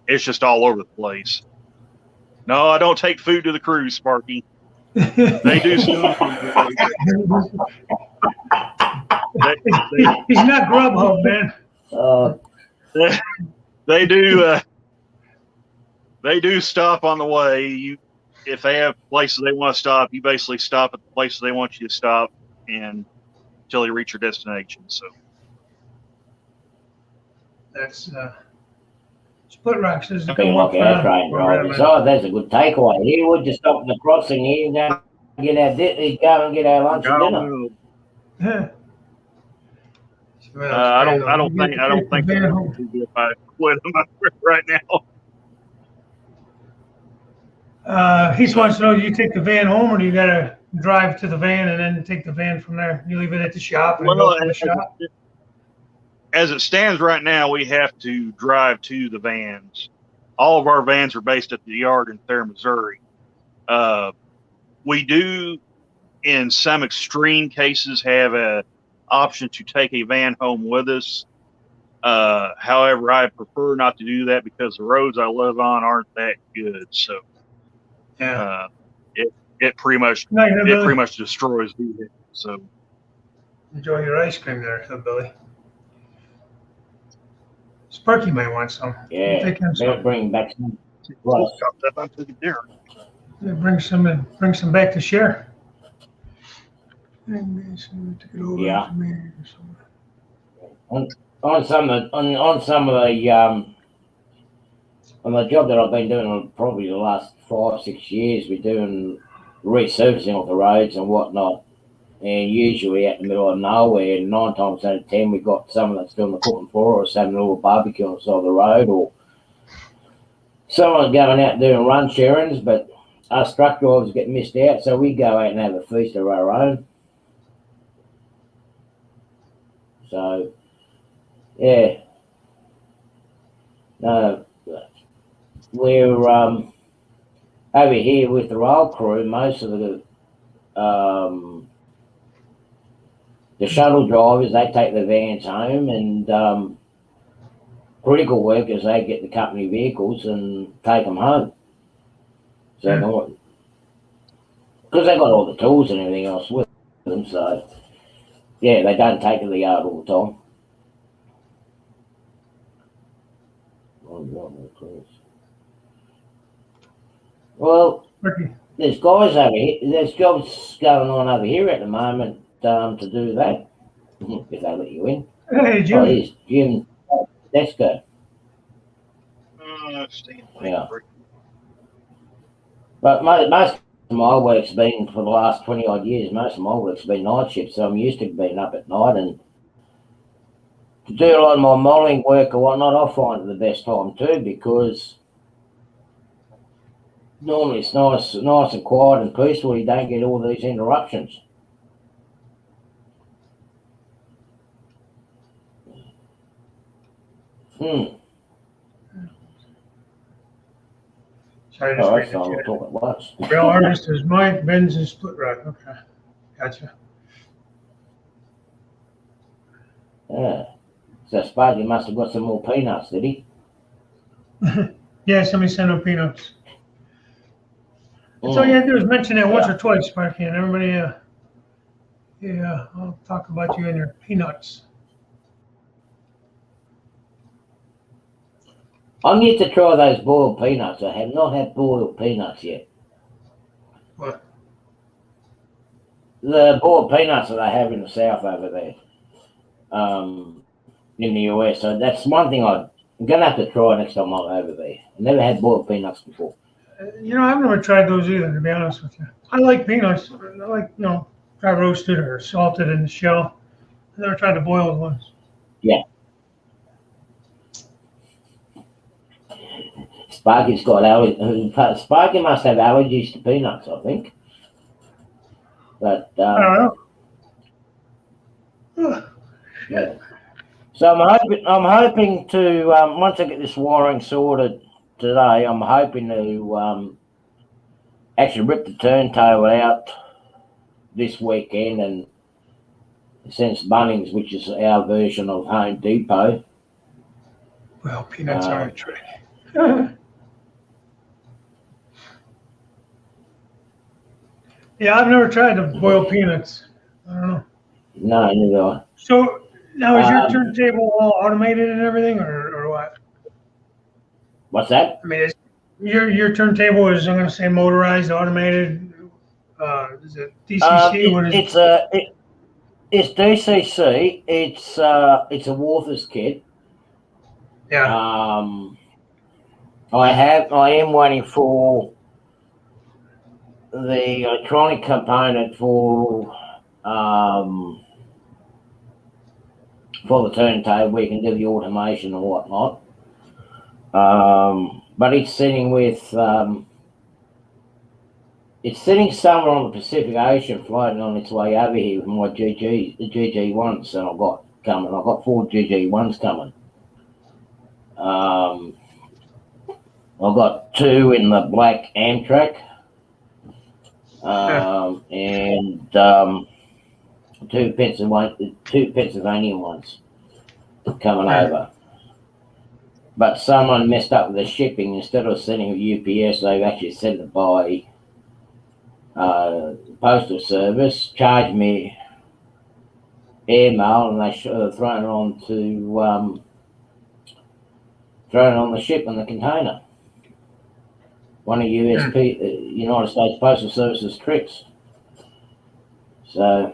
just all over the place. No, I don't take food to the cruise, Sparky. They do some. He's not Grubhub, man. They do. They do stop on the way. If they have places they want to stop, you basically stop at the places they want you to stop, and until you reach your destination. So that's Split Rock says to Okay, come walk around. train drivers. Oh, that's a good takeaway. Here, we'll just stop at the crossing here and go and get our lunch and dinner. Yeah. I don't think if I quit them right now. He just wants to know, do you take the van home or do you got to drive to the van and then take the van from there? You leave it at the shop and go to the shop? As it stands right now, we have to drive to the vans. All of our vans are based at the yard in Thayer, Missouri. We do, in some extreme cases, have an option to take a van home with us. However, I prefer not to do that because the roads I live on aren't that good. So, yeah, it pretty much destroys the vehicle. So, enjoy your ice cream there, Billy. Sparky might want some. Yeah, they'll bring back some. Yeah, bring some back to share. Yeah. On some of the on the job that I've been doing probably the last 5-6 years, we're doing resurfacing of the roads and whatnot. And usually out in the middle of nowhere, 9 times out of 10, we've got someone that's doing the cooking for us, having a little barbecue on the side of the road, or someone going out doing run sharings, but us truck drivers get missed out, so we go out and have a feast of our own. So, yeah. No, we're over here with the rail crew, most of the shuttle drivers, they take the vans home, and critical workers, they get the company vehicles and take them home. So, because they got all the tools and everything else with them, so yeah, they don't take it to the yard all the time. Well, there's guys over here. There's jobs going on over here at the moment to do that. If they let you in. Hey, Jim. Oh, here's Jim. Let's go. Yeah. But most of my work's been, for the last 20 odd years, most of my work's been night shifts, so I'm used to being up at night, and to do a lot of my modelling work or whatnot, I find it the best time too, because normally it's nice and quiet and peaceful. You don't get all these interruptions. Sorry, Oh, that's not what I thought it was. Real artist is Mike, Ben's and Split Rock. Okay, gotcha. Yeah. So Sparky must have got some more peanuts, did he? Yeah, somebody sent him peanuts. That's all you had to do is mention that once or twice, Sparky, and everybody, I'll talk about you and your peanuts. I'm yet to try those boiled peanuts. I have not had boiled peanuts yet. What? The boiled peanuts that they have in the south over there, in the US. So that's one thing I'm going to have to try next time I'm over there. I've never had boiled peanuts before. I've never tried those either, to be honest with you. I like peanuts. I like, dry roasted or salted in the shell. I never tried the boiled ones. Yeah. Sparky's got allergies. Sparky must have allergies to peanuts, I think. But I don't know. Yeah. So I'm hoping to once I get this wiring sorted today, I'm hoping to actually rip the turntable out this weekend and send to Bunnings, which is our version of Home Depot. Well, peanuts are a trick. Yeah, I've never tried to boil peanuts. I don't know. No, neither. So now is your Um, turntable all automated and everything, or what? What's that? I mean, your turntable is, I'm going to say, motorized, automated. Is it DCC? What is it? It's DCC. It's a Walthers kit. Yeah. I am waiting for the electronic component for the turntable where you can do the automation and whatnot. But it's sitting somewhere on the Pacific Ocean, floating on its way over here with my the GG1s that I've got coming. I've got 4 GG1s coming. I've got 2 in the black Amtrak, and 2 Pennsylvania ones coming over. But someone messed up with the shipping. Instead of sending it UPS, they've actually sent it by postal service, charged me airmail, and they should have thrown it on the ship in the container. One of United States Postal Service's tricks. So,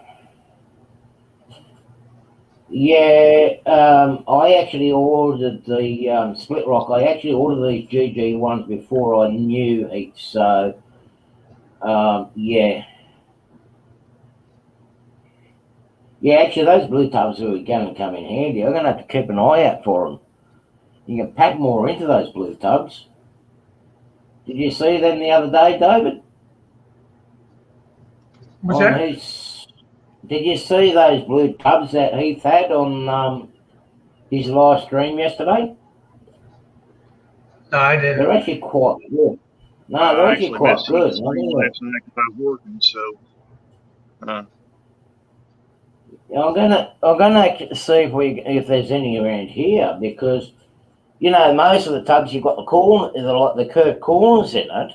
yeah, I actually ordered the split rock. I actually ordered these GG ones before I knew each. So, yeah. Yeah, actually, those blue tubs are going to come in handy. I'm going to have to keep an eye out for them. You can pack more into those blue tubs. Did you see them the other day, David? What's that? Did you see those blue tubs that Heath had on his live stream yesterday? No, I didn't. They're actually quite good. No, they're actually quite good. Last night because I was working, so. I'm gonna see if there's any around here, because most of the tubs you've got the curved corners in it.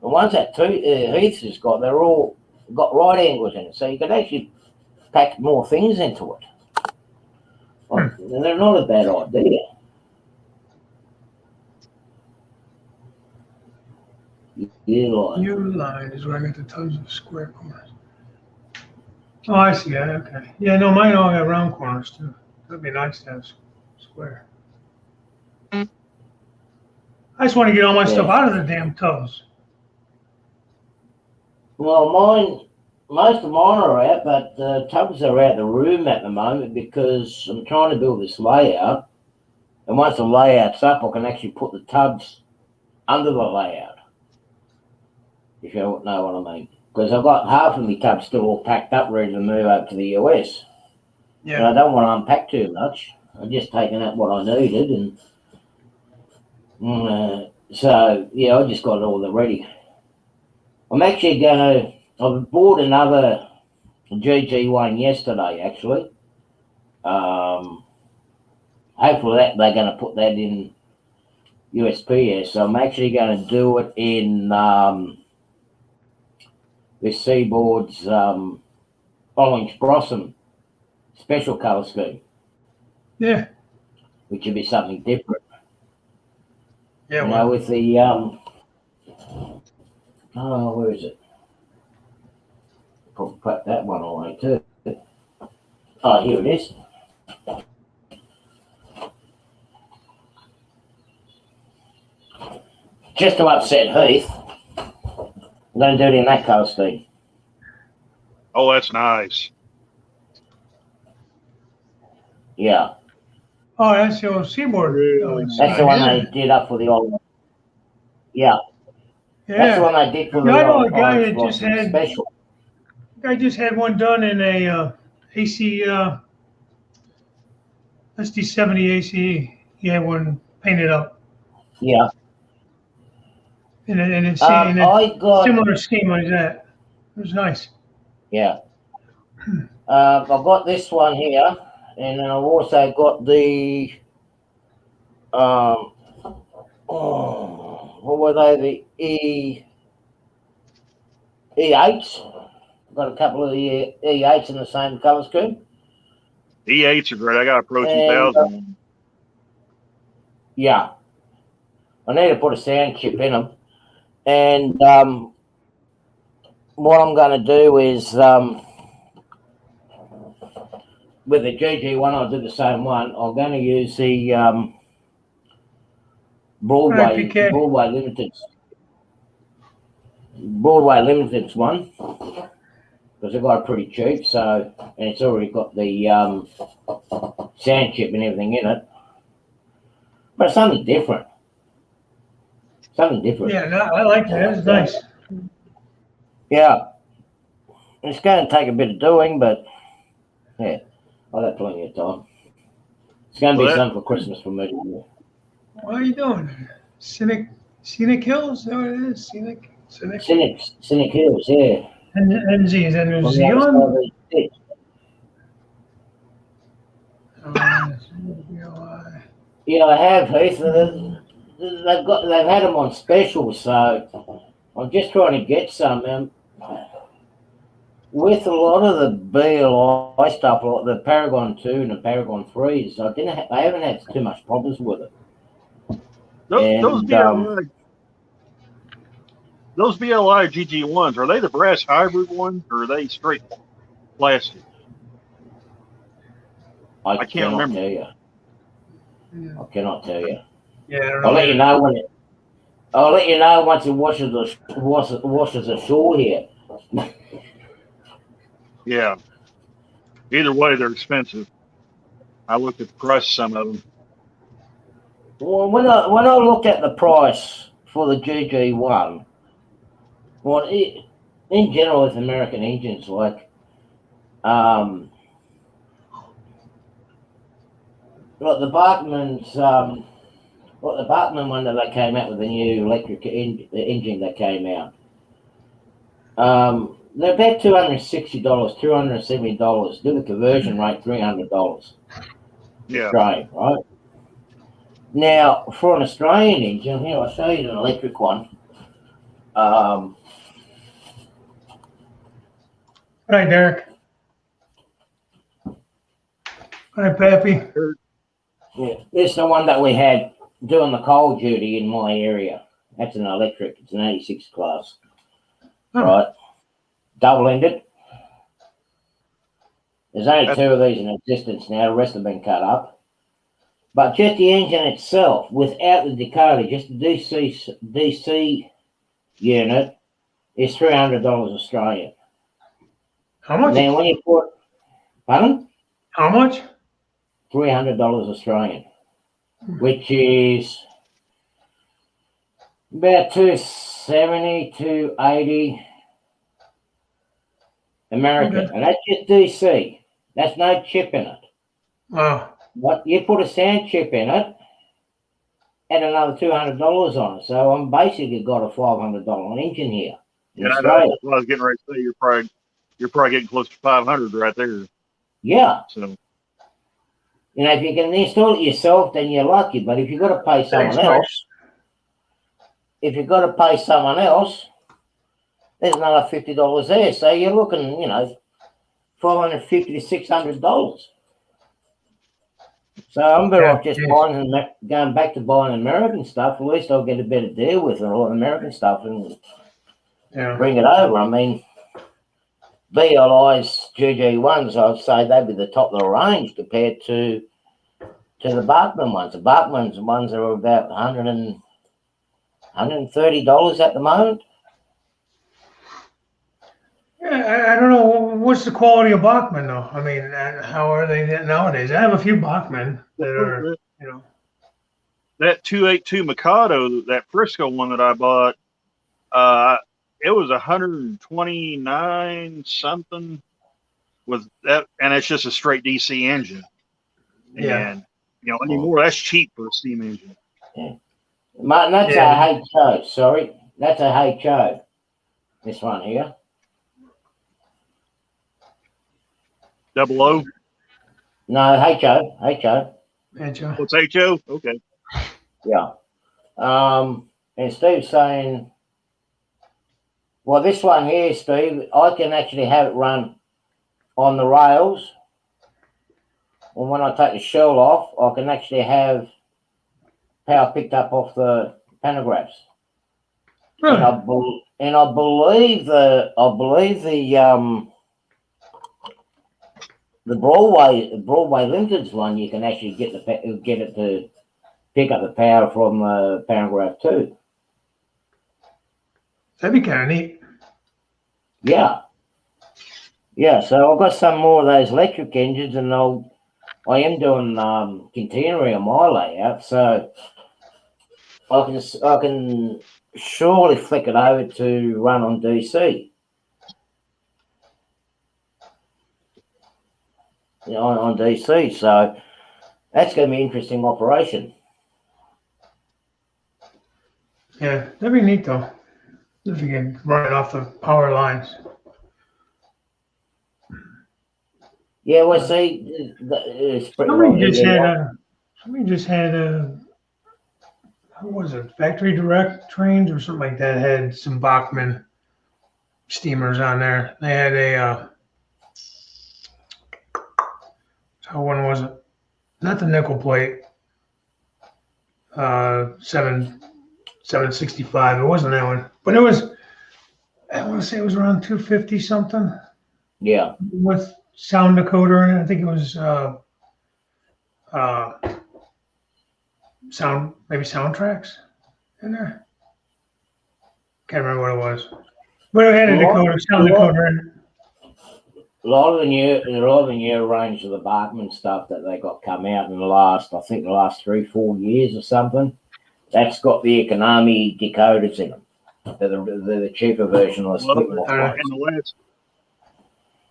The ones that Heath has got, they're all got right angles in it, so you could actually pack more things into it. Well, they're not a bad idea. U-line is where I got the tubs of square corners. Oh, I see that. Okay. Yeah, no, mine all got round corners too. That'd be nice to have square. I just want to get all my stuff out of the damn tubs. Well, most of mine are out, but tubs are out the room at the moment because I'm trying to build this layout. And once the layout's up, I can actually put the tubs under the layout, if you know what I mean. Because I've got half of my tubs still all packed up, ready to move over to the US. Yeah. And I don't want to unpack too much. I've just taken out what I needed, and so yeah, I just got it all ready. I'm actually I've bought another GG1 yesterday, actually. Hopefully they're going to put that in USPS. So I'm actually going to do it in this Seaboard's Orange Blossom special colour scheme. Yeah. Which would be something different. Yeah. With the where is it? Probably put that one away too. Oh, here it is. Just to upset Heath, I'm going to do it in that colour scheme. Oh, that's nice. Yeah. Oh, that's your Seaboard. That's the one they did up for the old. Yeah. Yeah. That's the one they did for the I know old a guy that just had special. I just had one done in a AC That's the 70 ACE. He had one painted up. Yeah. And it's I got, similar scheme like that. It was nice. yeah. I've got this one here, and then I've also got the, what were they? The E8s. Got a couple of the E8s in the same colour scheme. E8s are great. I got a Pro And, 2000. Yeah. I need to put a sound chip in them. And what I'm going to do is, with the GG1, I'll do the same one. I'm going to use the Broadway PK. Broadway Limited's one, because I got it pretty cheap. So, and it's already got the sound chip and everything in it. But it's something different. Something different. Yeah, no, I like that. It's nice. Yeah. It's going to take a bit of doing, but yeah, I'll have plenty of time. It's going to be something for Christmas for me to do. What are you doing? Scenic Hills? Is that what it is? Scenic Hills, yeah. NZ, is that New On the other Zealand? side of the stick. Yeah, I have, Heath. They've had them on special, so I'm just trying to get some. With a lot of the BLI stuff, like the Paragon 2 and the Paragon 3s, I haven't had too much problems with it. Those BLI GG1s, are they the brass hybrid ones, or are they straight plastic? I can't remember. Tell you. Yeah. I cannot tell you. Yeah, I don't know. I'll let you know I'll let you know once it washes ashore here. Yeah. Either way, they're expensive. I looked at the price of some of them. Well, when I looked at the price for the GG1, well, in general with American engines, like the Bachmann's, the Bachmann one that they came out with, the new electric engine that came out. They're about $260, $270. Do the conversion rate, $300. Yeah. Australian, right? Now, for an Australian engine, here I'll show you an electric one. Hi, Derek. Hi, Pappy. Yeah, this is the one that we had doing the coal duty in my area. That's an electric. It's an 86 class. Oh. Right? Double-ended. There's only two of these in existence now. The rest have been cut up. But just the engine itself, without the decoder, just the DC unit, is $300 Australian. How much? And then when you put, pardon? How much? $300 Australian, which is about 270, 280 American. Okay. And that's just DC. That's no chip in it. Wow. But you put a sound chip in it, and another $200 on it. So I'm basically got a $500 engine here in Australia. Well, I was getting ready to say you're probably getting close to 500 right there. Yeah. So, you know, if you can install it yourself, then you're lucky. But if you've got to pay someone else, there's another $50 there. So you're looking, you know, $550 to $600. So I'm better off just going back to buying American stuff. At least I'll get a better deal with all the American stuff and bring it over. I mean, BLI's GG1s, I'd say they'd be the top of the range compared to the Bachmann ones. The Bachmann's ones are about $130 at the moment. Yeah, I don't know. What's the quality of Bachmann, though? I mean, how are they nowadays? I have a few Bachmann that are, you know. That 282 Mikado, that Frisco one that I bought, it was 129 something with that, and it's just a straight DC engine. Yeah. And, anymore, that's cheap for a steam engine. Yeah. Martin, that's Yeah. a HO. Sorry, that's a HO. This one here. Double O? No, HO. Yeah, Joe. What's HO? Okay. Yeah. And Steve's saying, well, this one here, Steve, I can actually have it run on the rails. And when I take the shell off, I can actually have power picked up off the pantographs. Really? And I believe the Broadway Limited's one, you can actually get it to pick up the power from the pantograph too. That'd be kind of neat. Yeah. Yeah, so I've got some more of those electric engines, and I am doing catenary on my layout, so I can surely flick it over to run on DC. On DC, so that's going to be an interesting operation. Yeah, that'd be neat though. If you can run it off the power lines. Yeah, well, see, it's pretty Somebody just had what was it, Factory Direct trains or something like that, had some Bachmann steamers on there. They had a how one was it? Not the nickel plate. 765. It wasn't that one, but it was. I want to say it was around 250 something. Yeah. With sound decoder in it. I think it was soundtracks in there. Can't remember what it was, but it had a sound decoder in it. A lot of the new range of the Bachmann stuff that they got come out in the last 3-4 years or something, that's got the economy decoders in them. They're the cheaper version of the split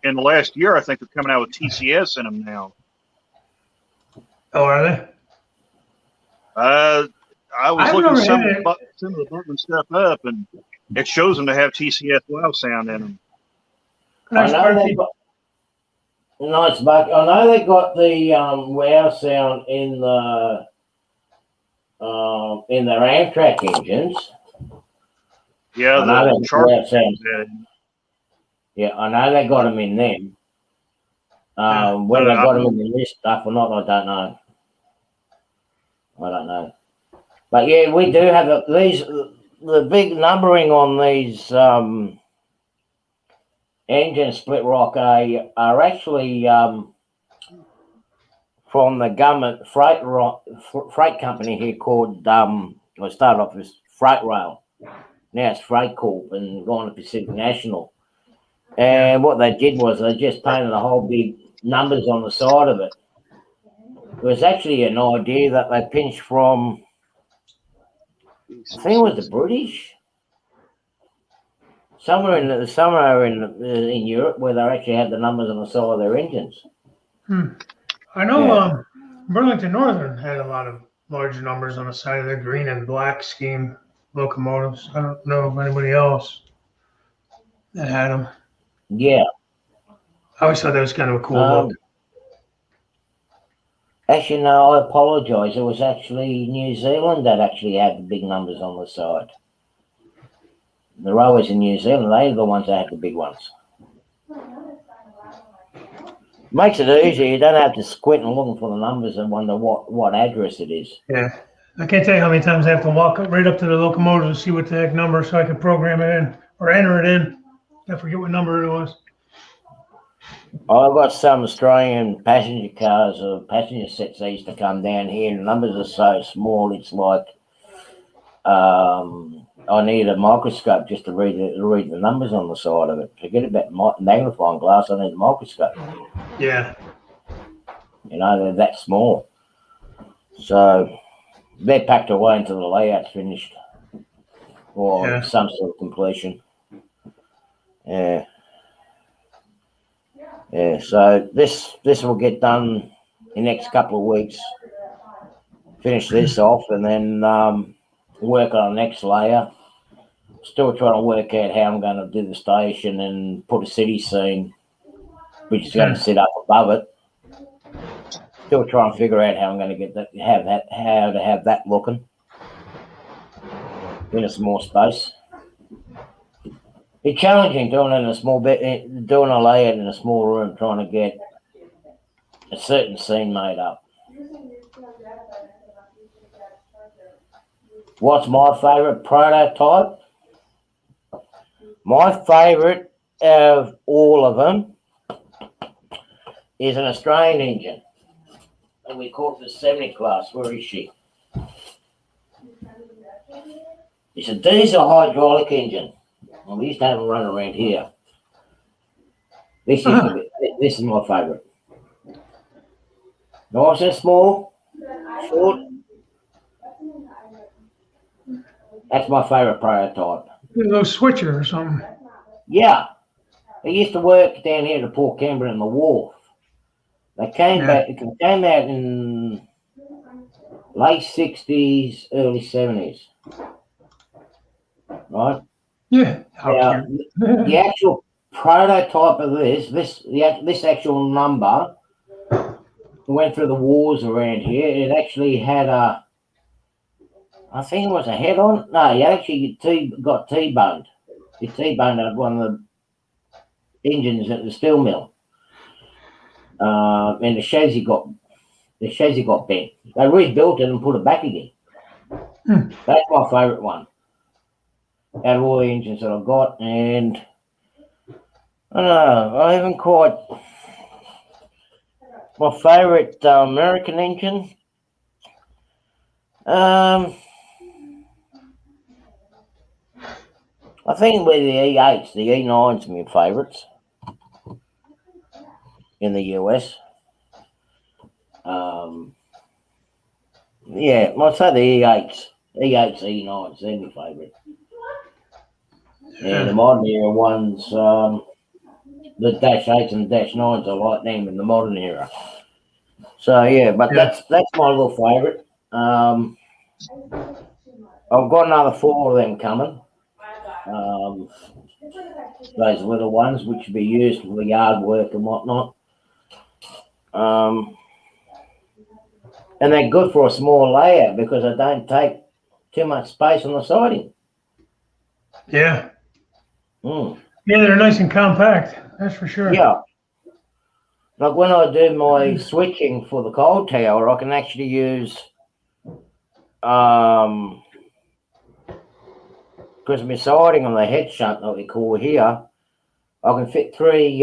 in the last year, I think they're coming out with TCS in them now. Oh, are they? I was looking some of the Bachmann stuff up, and it shows them to have TCS wow sound in them. I know they got the wow sound in their Amtrak engines. Yeah, I know they got them in them. Whether they got them in this stuff or not, I don't know. But yeah, we do have the big numbering on these engine split rock are actually from the government freight company here called it started off as Freight Rail. Now it's Freight Corp and gone to Pacific National. And what they did was they just painted a whole big numbers on the side of it. It was actually an idea that they pinched from, I think it was the British, somewhere in Europe, where they actually had the numbers on the side of their engines. I know Burlington Northern had a lot of large numbers on the side of their green and black scheme locomotives. I don't know of anybody else that had them. Yeah. I always thought that was kind of a cool look. Actually, no, I apologise. It was actually New Zealand that actually had the big numbers on the side. The railways in New Zealand, they are the ones that had the big ones. Makes it easier. You don't have to squint and look for the numbers and wonder what address it is. Yeah. I can't tell you how many times I have to walk up right up to the locomotive to see what the heck number so I can program it in or enter it in. I forget what number it was. I've got some Australian passenger cars or passenger sets that used to come down here, and the numbers are so small, it's like I need a microscope just to read the numbers on the side of it. Forget about magnifying glass, I need a microscope. Yeah. They're that small. So they're packed away until the layout's finished or some sort of completion. Yeah. Yeah, so this will get done the next couple of weeks, finish this off, and then work on the next layer. Still trying to work out how I'm going to do the station and put a city scene, which is going to sit up above it. Still trying to figure out how I'm going to get that, how to have that looking in a small space. It's challenging doing it in a small bit, doing a layout in a small room, trying to get a certain scene made up. What's my favourite prototype? My favourite of all of them is an Australian engine. And we call it the 70 class. Where is she? It's a diesel hydraulic engine. Well, we used to have them run around here. This is my favourite. Nice and small, short. That's my favourite prototype. A little switcher or something. Yeah. They used to work down here at Port Canberra in the wharf. They came out in late 60s, early 70s. Right? Yeah. Now, the actual prototype of this actual number went through the wars around here. It actually had I think it was a head on. No, you actually got T-boned. You T-boned at one of the engines at the steel mill. And the chassis got bent. They rebuilt it and put it back again. That's my favourite one out of all the engines that I've got, and I don't know, I haven't quite. My favourite American engine. I think with the E8s, the E9s are my favourites in the US. Yeah, I'd say the E8s, E9s, they're my favourite. And the modern era ones, the Dash 8s and Dash 9s, I like them in the modern era. So yeah, but that's my little favourite. I've got another 4 of them coming. Those little ones which will be used for the yard work and whatnot. And they're good for a small layout because they don't take too much space on the siding. Yeah. Mm. Yeah, they're nice and compact. That's for sure. Yeah. Like when I do my switching for the cold tower, I can actually use because my siding on the head shunt that we call here, I can fit 3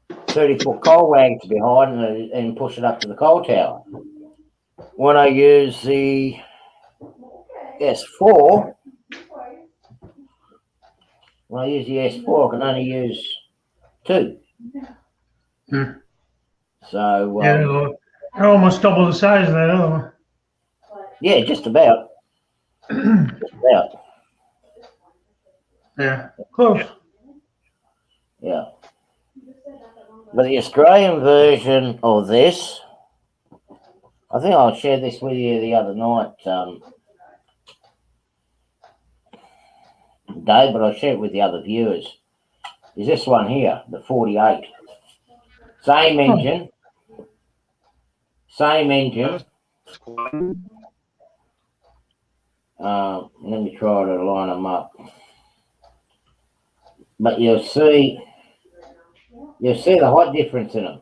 30-foot coal wagons behind and push it up to the coal tower. When I use the S4, I can only use 2. So they're almost double the size of that other one. Yeah, just about. Yeah, close. Yeah. But the Australian version of this, I think I shared this with you the other night, Dave, but I'll share it with the other viewers, is this one here, the 48. Same engine. Let me try to line them up. But you'll see the height difference in them.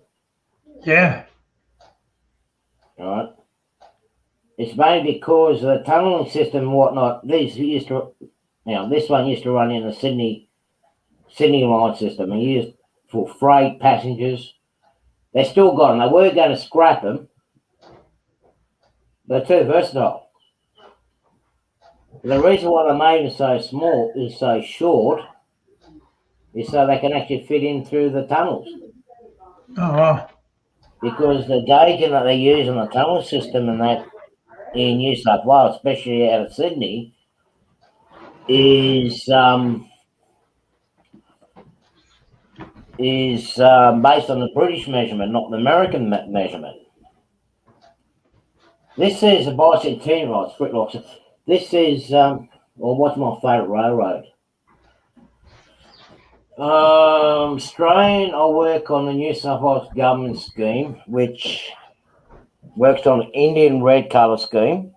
Yeah. All right. It's mainly because of the tunnelling system and whatnot. This one used to run in the Sydney line system and used for freight passengers. They still got them. They were going to scrap them. They're too versatile. The reason why they made them so small is so short is so they can actually fit in through the tunnels. Oh, wow. Because the gauging that they use in the tunnel system and that in New South Wales, especially out of Sydney, is is based on the British measurement, not the American measurement. This is a bicentennial rod, split lock. This is, well, what's my favourite railroad? Australian, I work on the New South Wales government scheme, which works on Indian red colour scheme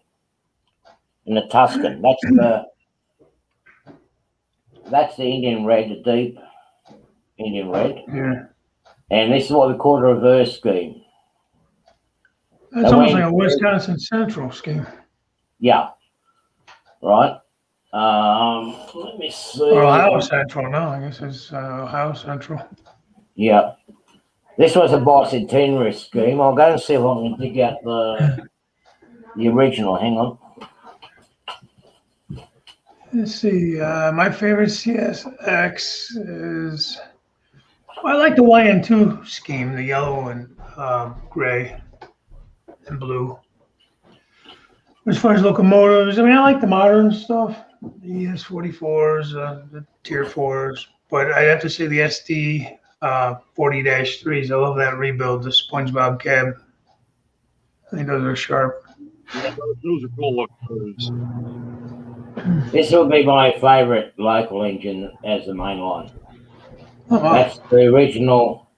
in the Tuscan. That's the Indian red, the deep Indian red. Yeah. And this is what we call the reverse scheme. That's almost like a Wisconsin Central scheme. Yeah. Right. Let me see. Or Ohio Central now, I guess it's Ohio Central. Yeah. This was a bicentenary scheme. I'll go and see if I can dig out the original. Hang on. Let's see. My favorite CSX is. Well, I like the YN2 scheme, the yellow and gray and blue. As far as locomotives, I mean, I like the modern stuff, the ES44s, the Tier 4s, but I'd have to say the SD 40-3s. I love that rebuild, the SpongeBob cab. I think those are sharp. Yeah, those are cool locomotives. This will be my favourite local engine as the main line. Oh, wow. That's the original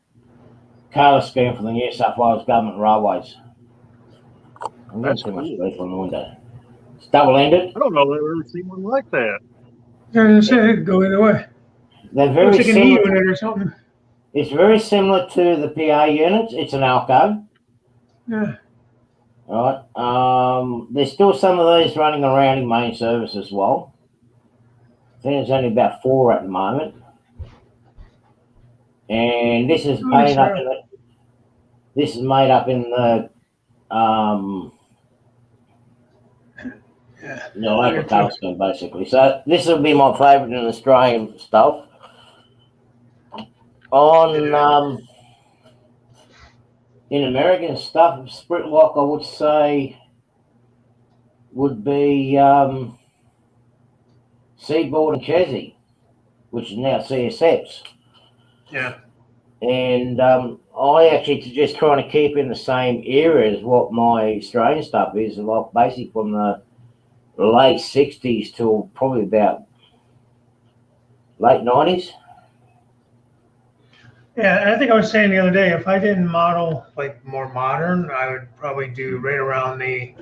colour scheme for the New South Wales Government Railways. I'm That's too much cool. space on the window. It's double-ended. I don't know that I've ever seen one like that. I was gonna say, it could go either way. They're very Looks like an E similar. unit or something. It's very similar to the PA units. It's an Alco. Yeah. Right. There's still some of these running around in main service as well. I think there's only about 4 at the moment. And this is made up in the, this is made up in the the local colour scheme, basically. So this will be my favourite in Australian stuff. On in American stuff, split lock, I would say would be Seaboard and Chesney, which is now CSX. Yeah. And I actually just trying to keep in the same area as what my Australian stuff is, like basically from the late 60s till probably about late 90s. Yeah, and I think I was saying the other day, if I didn't model like more modern, I would probably do right around the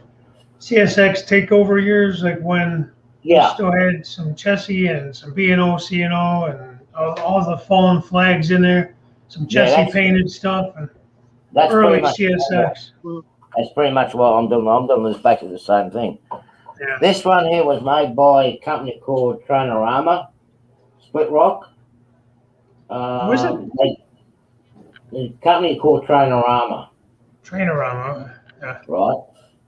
CSX takeover years, like when you still had some Chessie and some B&O, C&O, and all the fallen flags in there, some Chessie painted stuff, and that's early pretty much, CSX. That's pretty much what I'm doing. I'm doing this basically the same thing. Yeah. This one here was made by a company called Trainorama, Split Rock. Was it? A company called Trainorama. Trainorama, yeah. Right.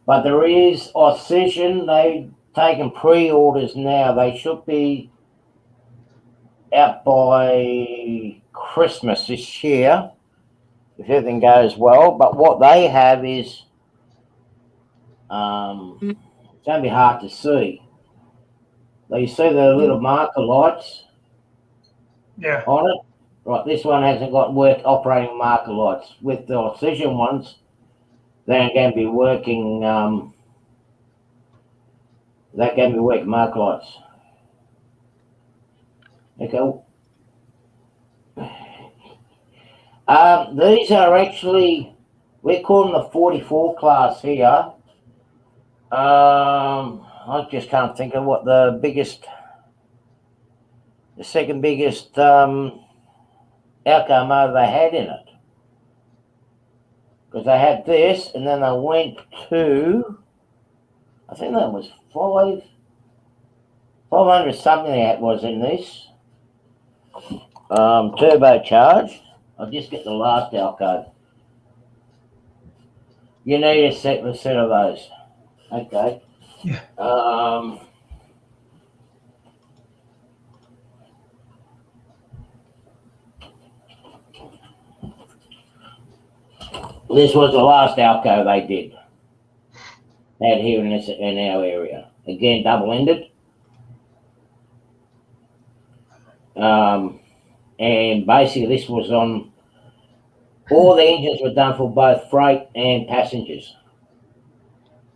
But there is Aucition. They've taken pre-orders now. They should be out by Christmas this year, if everything goes well. But what they have is, it's going to be hard to see. You see the little marker lights on it? Right, this one hasn't got operating marker lights. With the Aucition ones, they're going to be working, marker lights. Okay. These are actually, we call them the 44 class here. I just can't think of what the second biggest Alco motor they had in it. Because they had this, and then they went to, I think that was 500 something that was in this. Turbocharged. I'll just get the last Alco. You need a set of those. Okay. Yeah. This was the last Alco they did. Out here in our area. Again, double-ended. And basically this was on, all the engines were done for both freight and passengers.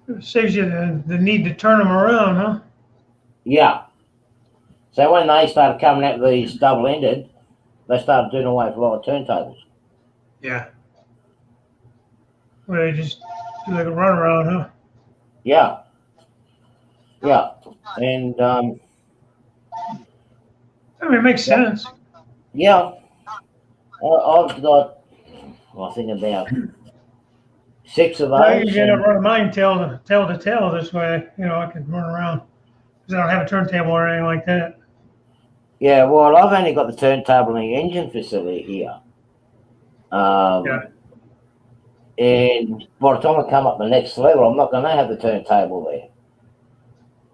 It saves you the need to turn them around, huh? Yeah. So when they started coming out with these double-ended, they started doing away with a lot of turntables. Yeah. Well, they just do like a runaround, huh? Yeah. Yeah. And, I mean, it makes sense. yeah, I've got, I think about 6 of I those. usually end up running mine tail to tail this way. You know, I can run around because I don't have a turntable or anything like that. Yeah, well, I've only got the turntable in the engine facility here. Yeah. And by the time I come up the next level, I'm not going to have the turntable there.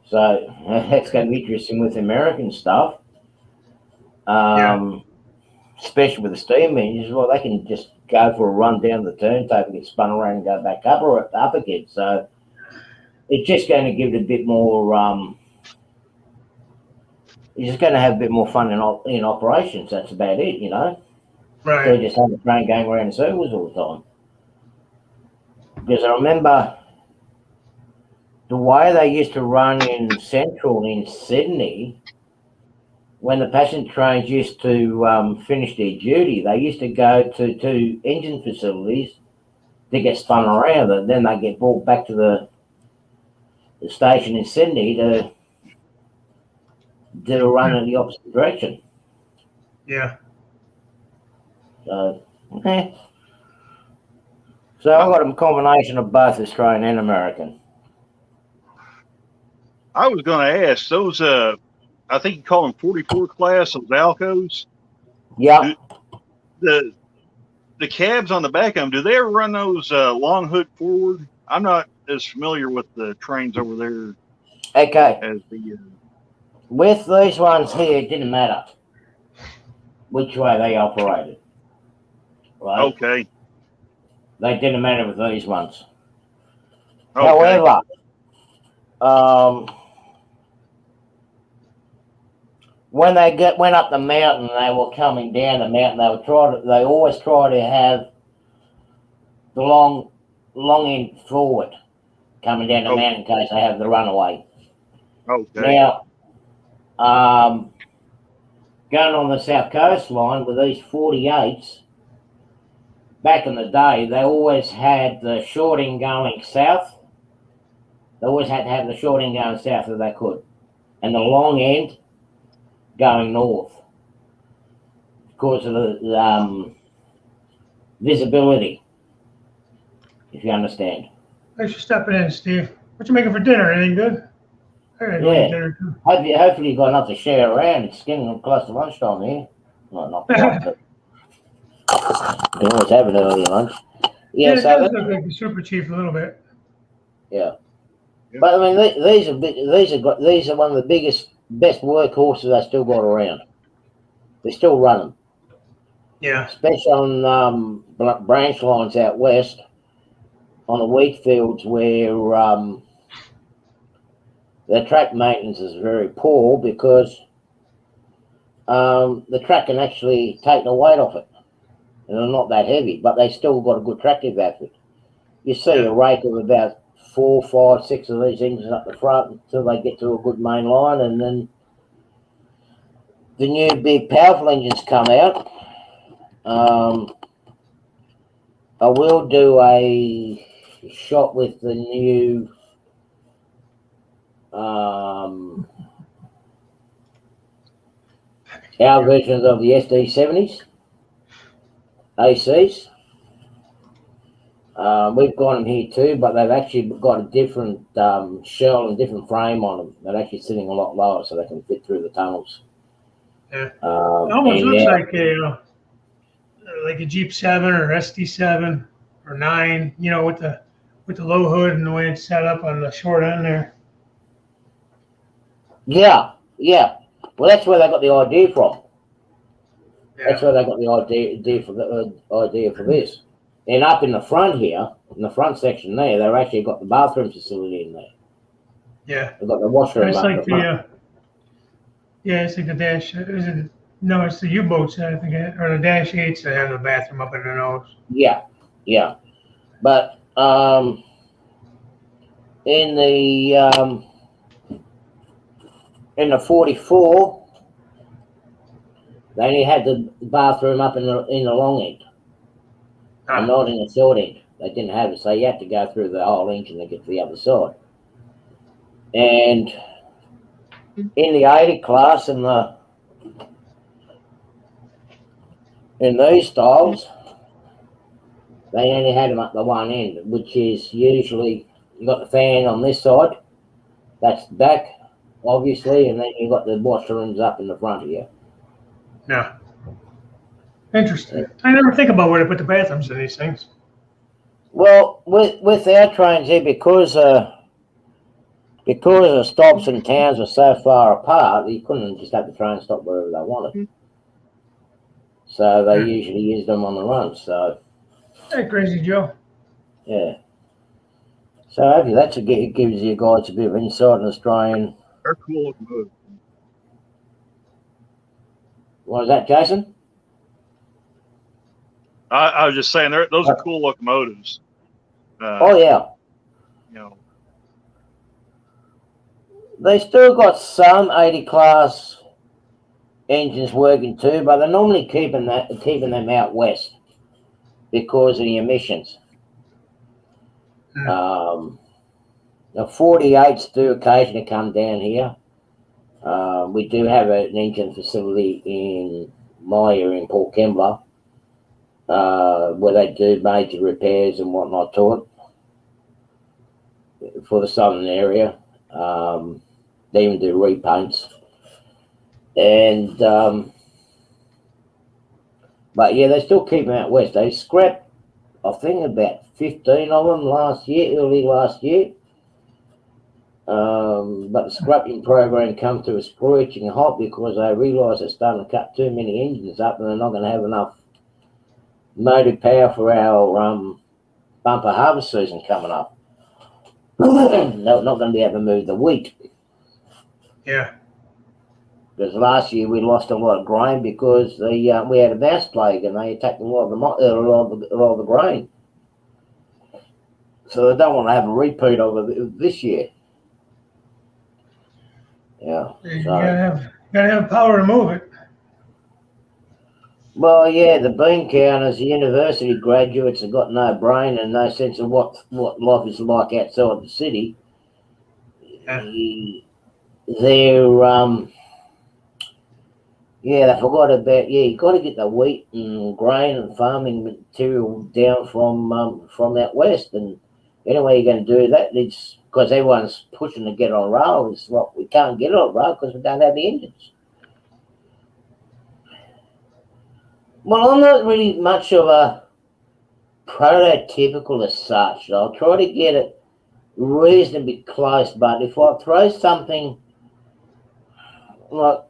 So that's going to be interesting with American stuff. Especially with the steam engines, well, they can just go for a run down the turntable, get spun around and go back up again. So it's just going to give it a bit more, you're just going to have a bit more fun in operations. That's about it, you know. Right. So just have the train going around in circles all the time. Because I remember the way they used to run in Central in Sydney, when the passenger trains used to finish their duty, they used to go to 2 engine facilities to get spun around, and then they get brought back to the station in Sydney to do a run in the opposite direction. Yeah. So, okay. So I've got a combination of both Australian and American. I was going to ask those. I think you call them 44 class, those Alcos. Yeah. The cabs on the back of them, do they ever run those long hood forward? I'm not as familiar with the trains over there Okay. as the. With these ones here, it didn't matter which way they operated. Right? Okay. They didn't matter with these ones. Okay. However, when they went up the mountain, they were coming down the mountain. They always try to have the long end forward, coming down the mountain in case they have the runaway. Okay. Now, going on the South Coast line with these 48s, back in the day, they always had the short end going south. They always had to have the short end going south if they could, and the long end going north because of the visibility, if you understand. Thanks for stepping in, Steve. What you making for dinner? Anything good? I gotta go eat dinner too. Hopefully you've got enough to share around. It's getting close to lunchtime here. Well, not quite, but you can always have an early lunch. Yeah, it so does look like the Super Chief a little bit. yeah. But I mean, these are one of the biggest, best workhorses I still got around. They still run them. Yeah. Especially on branch lines out west, on the wheat fields where the track maintenance is very poor because the track can actually take the weight off it. And they're not that heavy, but they still got a good tractive outfit. You see a rake of about 4, 5, 6 of these engines up the front until they get to a good main line, and then the new big powerful engines come out. I will do a shot with the new our versions of the SD70s ACs. We've got them here too, but they've actually got a different shell and different frame on them. They're actually sitting a lot lower so they can fit through the tunnels. Yeah. It almost looks like a Jeep 7 or SD7 or 9, you know, with the low hood and the way it's set up on the short end there. Yeah. Well, that's where they got the idea from. Yeah. That's where they got the idea for this. And up in the front here, in the front section there, they've actually got the bathroom facility in there. Yeah. They've got the washroom. It's like the it's like the dash. Is it No, it's the U-boats, I think, or the Dash 8s that have the bathroom up in the nose. Yeah, yeah. But in the 44, they only had the bathroom up in the long end, and not in the short end. They didn't have it, so you had to go through the whole engine to get to the other side. And in the 80 class and in these styles, they only had them up the one end, which is usually you got the fan on this side, that's the back, obviously, and then you got the washrooms up in the front of you. Yeah. Interesting. I never think about where to put the bathrooms in these things. Well, with our trains here, because the stops and towns are so far apart, you couldn't just have the train stop wherever they wanted. So they usually use them on the run. So. Hey, Crazy Joe. Yeah. So hopefully it gives you guys a bit of insight in Australian. They're cool locomotives. What was that, Jason? I was just saying, those are cool locomotives. Oh yeah. You know, they still got some 80 class engines working too, but they're normally keeping them out west because of the emissions. The 48s do occasionally come down here. We do have an engine facility in my area in Port Kembla, where they do major repairs and whatnot to it for the southern area. They even do repaints. And but yeah, they still keep them out west. They scrapped, I think, about 15 of them early last year. But the scrapping program come to a screeching halt because they realise they're starting to cut too many engines up, and they're not going to have enough motive power for our bumper harvest season coming up. They're not going to be able to move the wheat. Yeah. Because last year we lost a lot of grain because we had a mouse plague and they attacked a lot of the grain. So they don't want to have a repeat of it this year. Yeah. You gotta have power to move it. Well, yeah, the bean counters, the university graduates have got no brain and no sense of what life is like outside the city. Yeah. They forgot about, you got to get the wheat and grain and farming material down from out west. And the only way you're going to do that is because everyone's pushing to get on rail. It's like we can't get on rail because we don't have the engines. Well, I'm not really much of a prototypical as such. I'll try to get it reasonably close, but if I throw something like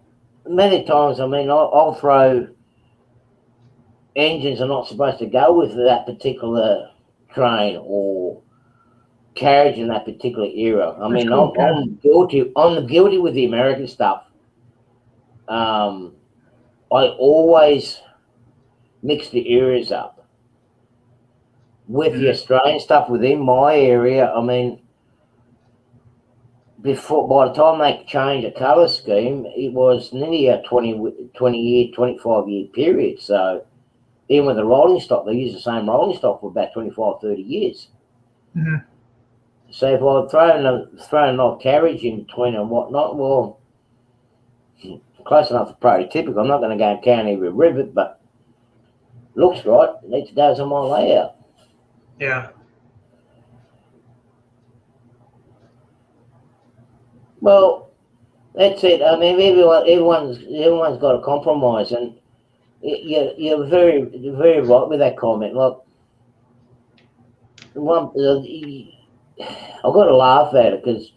many times, I'll throw engines are not supposed to go with that particular train or carriage in that particular era. I'm guilty with the American stuff. I always mix the areas up. With the Australian stuff within my area, by the time they changed the colour scheme, it was nearly a 20-year, 25-year period. So even with the rolling stock, they use the same rolling stock for about 25, 30 years. Mm-hmm. So if I throw an old carriage in between and whatnot, well, close enough to prototypical. I'm not going to go and count every rivet, but looks right. It needs to go on my layout. Yeah. Well, that's it. Everyone's got a compromise, and you're very, very right with that comment. Look, I've got to laugh at it because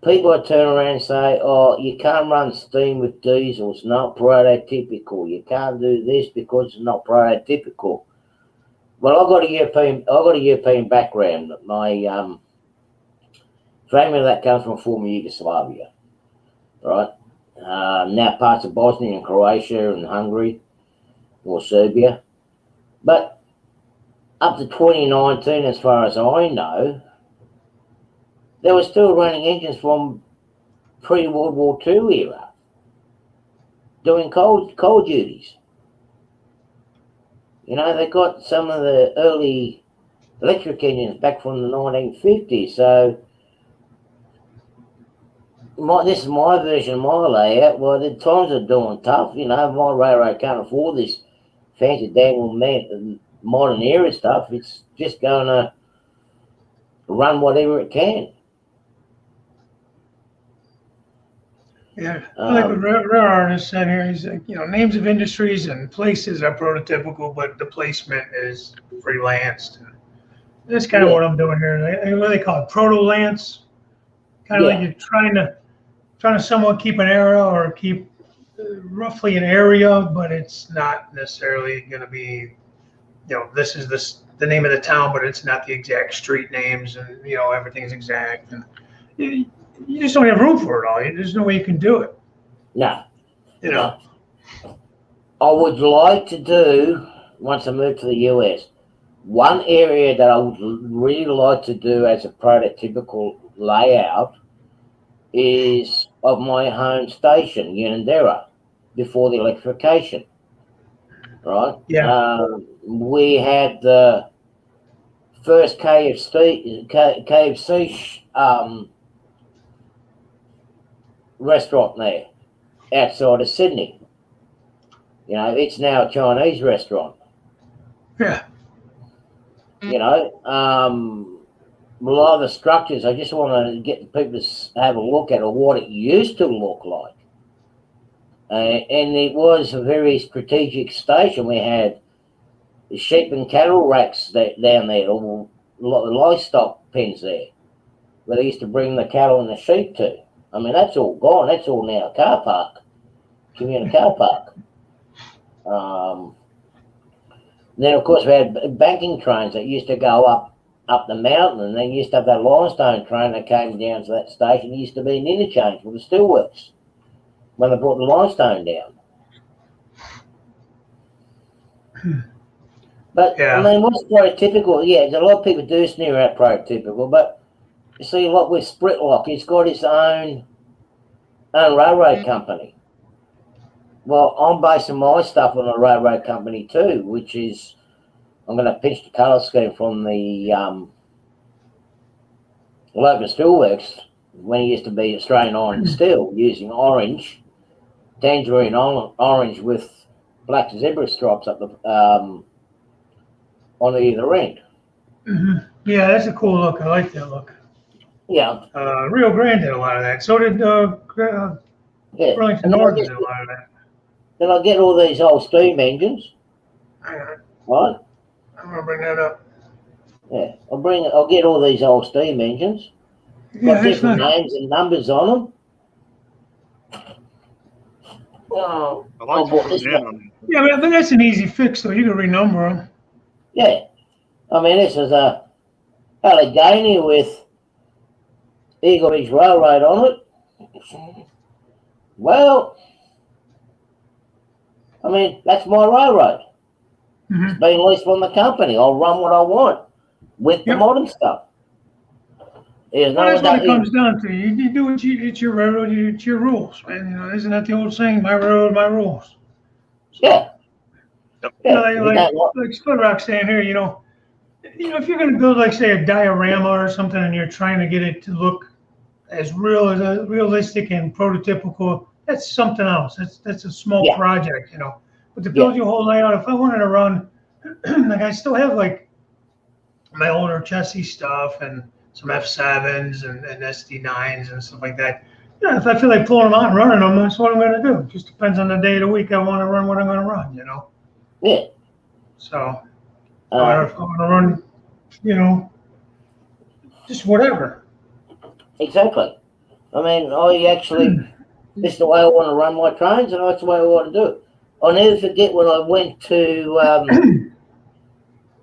people will turn around and say, "Oh, you can't run steam with diesels, not prototypical. You can't do this because it's not prototypical." Well, I've got a European background. My family that comes from former Yugoslavia, right? now parts of Bosnia and Croatia and Hungary or Serbia. But up to 2019, as far as I know, they were still running engines from pre-World War II era, doing coal duties. You know, they got some of the early electric engines back from the 1950s. So this is my version, my layout. Well, the times are doing tough. You know, my railroad can't afford this fancy dang modern era stuff. It's just going to run whatever it can. Yeah, I like what Rare Artist said here. He's like, you know, names of industries and places are prototypical, but the placement is freelanced. That's kind of what I'm doing here. What do they call it? Proto-lance. Kind of like you're trying to somewhat keep an era or keep roughly an area, but it's not necessarily going to be, you know, this is the name of the town, but it's not the exact street names, and you know everything's exact, and you just don't have room for it all. There's no way you can do it. No. You know. No. I would like to do, once I move to the US, one area that I would really like to do as a prototypical layout is of my home station, Unandera, before the electrification. Right? Yeah. We had the first KFC restaurant there outside of Sydney. You know, it's now a Chinese restaurant. Yeah. You know, a lot of the structures, I just want to get the people to have a look at what it used to look like. And it was a very strategic station. We had the sheep and cattle racks down there, or livestock pens there, where they used to bring the cattle and the sheep to. I mean, that's all gone. That's all now a car park, community car park. Then, of course, we had banking trains that used to go up the mountain, and then used to have that limestone train that came down to that station. It used to be an interchange with the steelworks when they brought the limestone down. But, I mean, what's prototypical? Yeah, a lot of people do sneer at prototypical, but you see, like with Spritlock, it's got its own railroad company. Well, I'm basing my stuff on a railroad company too, which is, I'm going to pinch the colour scheme from the local steelworks when it used to be Australian Iron and Steel, using orange, tangerine orange with black zebra stripes up the on either end. Mm-hmm. Yeah, that's a cool look. I like that look. Yeah. Rio Grande did a lot of that. So did Burlington Northern did a lot of that. Then I get all these old steam engines. Hang on. Right? I'm gonna bring that up. Yeah, I'll get all these old steam engines. Got different names and numbers on them. Oh, I like this one. Yeah, but that's an easy fix, though. You can renumber them. Yeah, I mean, this is a Allegheny with Eagle Ridge Railroad on it. Well, I mean, that's my railroad. Mm-hmm. It's been leased from the company. I'll run what I want with the modern stuff. That's what it comes down to. You do what it's your railroad, it's your rules, man. You know, isn't that the old saying? My railroad, my rules. So, yeah. You know, like Split Rock saying here, you know, if you're going to build, like, say, a diorama or something, and you're trying to get it to look as realistic and prototypical, that's something else. That's a small project, you know. But to build your whole layout, if I wanted to run, like, I still have like my older chassis stuff and some F7s and SD9s and stuff like that. Yeah, if I feel like pulling them out and running them, that's what I'm going to do. It just depends on the day of the week I want to run what I'm going to run, you know. Yeah. So, if I want to run, you know, just whatever. Exactly. I mean, this is the way I want to run my trains, and that's the way I want to do it. I'll never forget when I went to,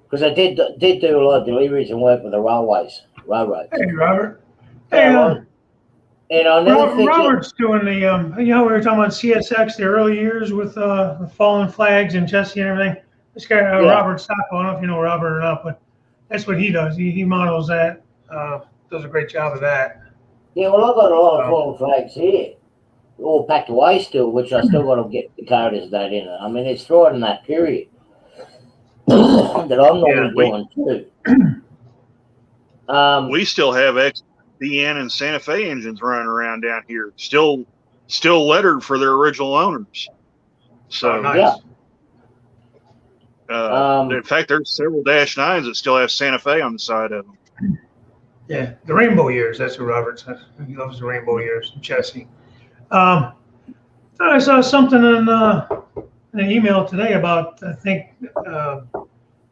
because I did do a lot of deliveries and work with the railroad. Hey, Robert. Hey, And I'll never forget. Robert's doing the, we were talking about CSX, the early years with the fallen flags and Jesse and everything. This guy, Robert Stockwell, I don't know if you know Robert or not, but that's what he does. He models that, does a great job of that. Yeah, well, I've got a lot of fallen flags here, all packed away still, which I still got to get the Dakota's date in it. I mean, it's right in that period that I'm normally doing too. We still have XDN and Santa Fe engines running around down here, still lettered for their original owners. So nice. In fact, there's several -9s that still have Santa Fe on the side of them. Yeah, the rainbow years. That's what Robert says. He loves the rainbow years. Jesse. I saw something in an email today about, I think,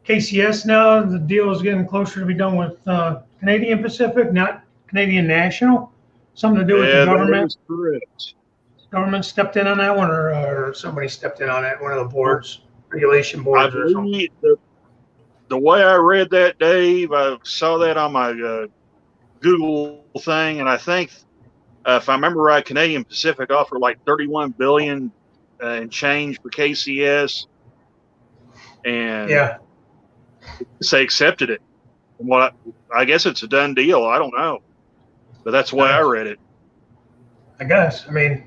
KCS now. The deal is getting closer to be done with Canadian Pacific, not Canadian National. Something to do with the government. Correct. Government stepped in on that one, or somebody stepped in on it. One of the boards, regulation boards, or something. The way I read that, Dave, I saw that on my Google thing, and I think, if I remember right, Canadian Pacific offered like $31 billion and change for KCS, and they accepted it. What I guess it's a done deal. I don't know, but that's the way I read it. I guess. I mean,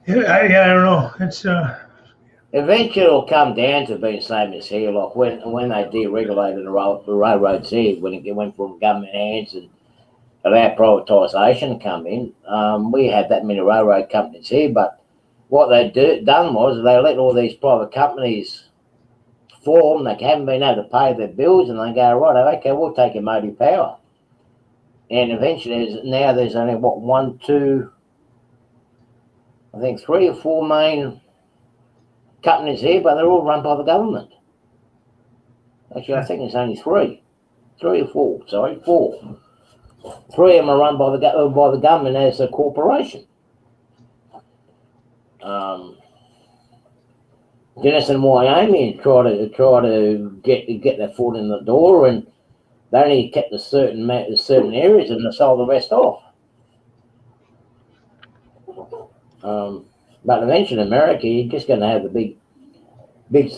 I don't know. It's eventually it'll come down to being the same as here, like when they deregulated the railroads here, when it went from government hands and allowed privatisation to come in. We had that many railroad companies here, but what they done was they let all these private companies form. They haven't been able to pay their bills, and they go, right, okay, we'll take your motive power. And eventually, there's only one, two, I think 3 or 4 main companies here, but they're all run by the government. Actually, I think it's only 3 or 4. Sorry, 4. 3 of them are run by the government as a corporation. Dennis and Wyoming try to get their foot in the door, and they only kept certain areas and they sold the rest off. But eventually in America, you're just going to have the big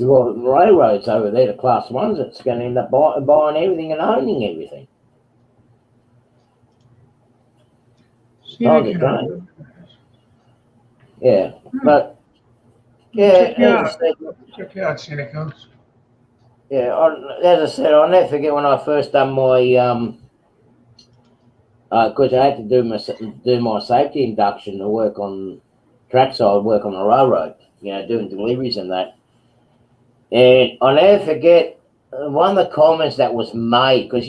railroads over there, the class 1s, that's going to end up buying everything and owning everything. Yeah, but check it out, Seneca. Yeah, as I said, I'll never forget when I first done my because I had to do my safety induction to work on trackside, work on the railroad, doing deliveries and that. And I'll never forget one of the comments that was made, because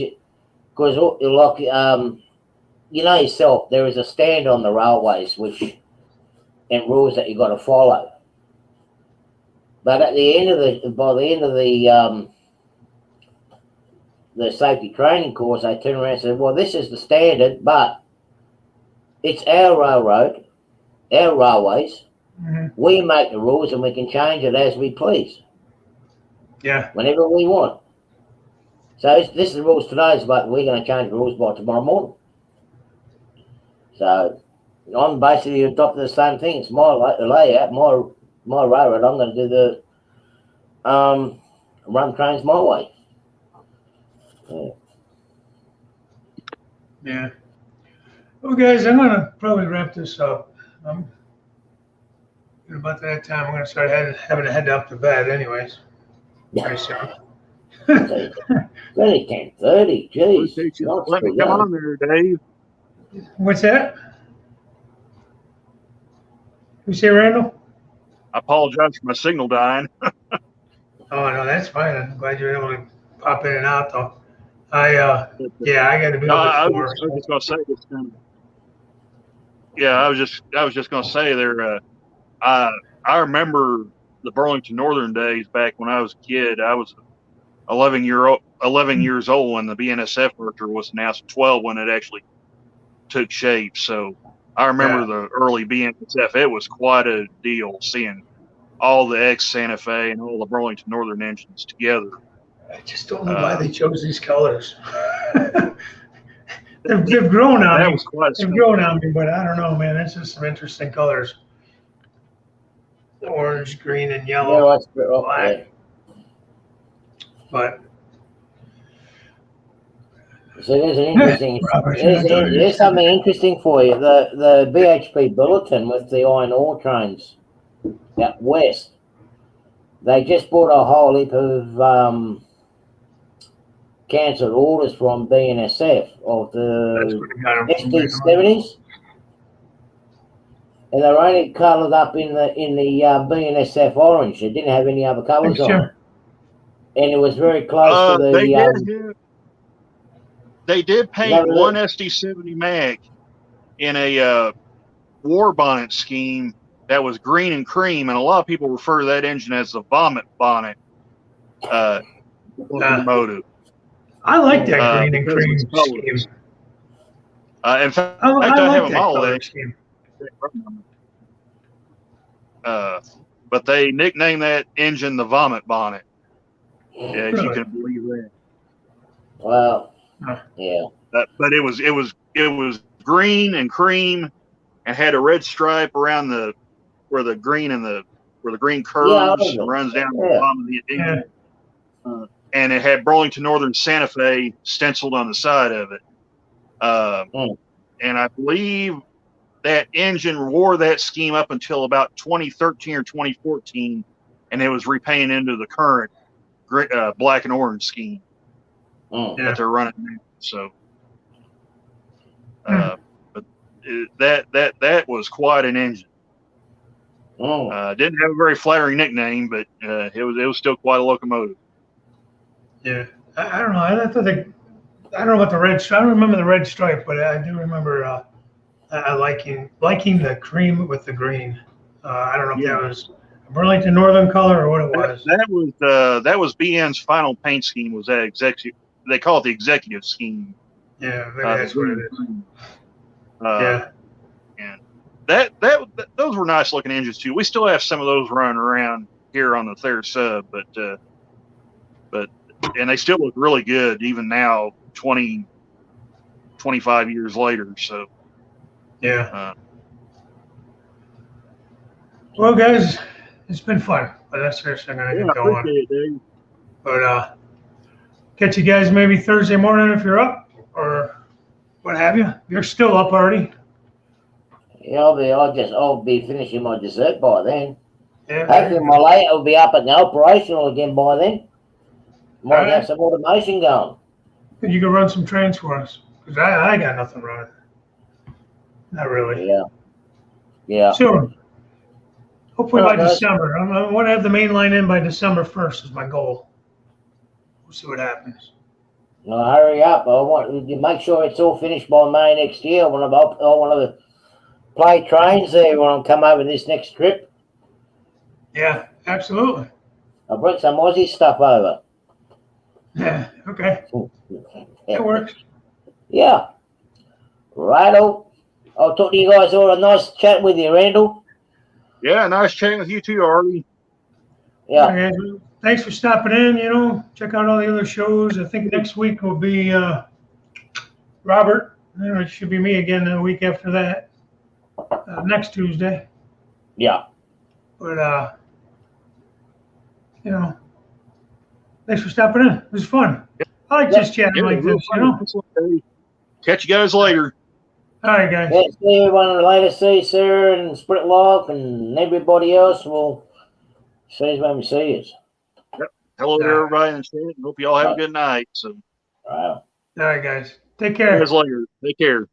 yourself, there is a standard on the railways and rules that you got to follow. But by the end of the safety training course, they turned around and said, well, this is the standard, but it's our railroad, our railways. Mm-hmm. We make the rules and we can change it as we please. Yeah. Whenever we want. So this is the rules today, but we're going to change the rules by tomorrow morning. So I'm basically adopting the same thing. It's my layout, my railroad. I'm going to do the run trains my way. Yeah. Well, guys, I'm going to probably wrap this up. About that time, I'm going to start having to head up to bed anyways. Very soon. Really 10:30, jeez. Let me come on there, Dave. What's that? You say, Randall? I apologize for my signal dying. Oh, no, that's fine. I'm glad you're able to pop in and out, though. I got to be I was just going to say this. I was just going to say there. I remember the Burlington Northern days back when I was a kid. I was 11 years old when the BNSF merger was announced. 12 when it actually took shape. So I remember the early BNSF. It was quite a deal seeing all the ex Santa Fe and all the Burlington Northern engines together. I just don't know why they chose these colors. They've grown on That me. was quite a They've story. grown on me, but I don't know, man. It's just some interesting colors. Orange, green, and Yeah, yellow, that's black. yeah. But So there's an interesting. Robert, you're not doing There's this. something interesting for you. The BHP bulletin with the iron ore trains out west. They just bought a whole heap of cancelled orders from BNSF of That's the what they got 'em from. SD70s, and they're only coloured up in the BNSF orange. They didn't have any other colours on them, and it was very close to the. They did paint Never- one SD70 mag in a war bonnet scheme that was green and cream, and a lot of people refer to that engine as the vomit bonnet locomotive. I like that green and because of cream its colors. scheme. In fact, I I like have that them all color there. scheme. But they nicknamed that engine the vomit bonnet. If you Really? can believe that. Well, Huh. yeah. But it was green and cream, and had a red stripe around where the green curves and runs down the bottom of the engine. Yeah. And it had Burlington Northern Santa Fe stenciled on the side of it. And I believe that engine wore that scheme up until about 2013 or 2014, and it was repainted into the current black and orange scheme that they're running now. So, but that was quite an engine. Didn't have a very flattering nickname, but it was still quite a locomotive. Yeah, I don't know. I don't know about the red stripe. I don't remember the red stripe, but I do remember I liking the cream with the green. I don't know if that was a Burlington Northern color or what it was. That was BN's final paint scheme. Was that executive? They call it the executive scheme. Yeah, maybe that's what it is. Yeah, and those were nice looking engines too. We still have some of those running around here on the Thayer sub, but and they still look really good even now, 25 years later. So yeah. Well, guys, it's been fun, but that's seriously going to get going. Appreciate it, Dave. But catch you guys maybe Thursday morning if you're up or what have you. You're still up already. Yeah, I'll be finishing my dessert by then. Yeah. Hopefully my light will be up and operational again by then. Might have some automation going. You can run some trains for us because I got nothing running. Not really. Yeah. Soon. Hopefully by guys. December. I want to have the main line in by December 1st is my goal. We'll see what happens. No, hurry up. I want to make sure it's all finished by May next year. I want to play trains there when I come over this next trip. Yeah, absolutely. I'll bring some Aussie stuff over. Yeah, okay. That works. Yeah. Righto. I'll talk to you guys all. A nice chat with you, Randall. Yeah, nice chatting with you too, Artie. Yeah. Okay, thanks for stopping in. Check out all the other shows. I think next week will be Robert. It should be me again the week after that. Next Tuesday. Yeah. But thanks for stopping in. It was fun. I like just chatting like this, Catch you guys later. All right, guys. Yeah, see everyone later. See Sarah and Sprit Lock and everybody else. We'll see us when we see us. Yep. Hello to everybody in the chat. Hope you all have a good night. So, All right, guys. Take care. See you guys later. Take care.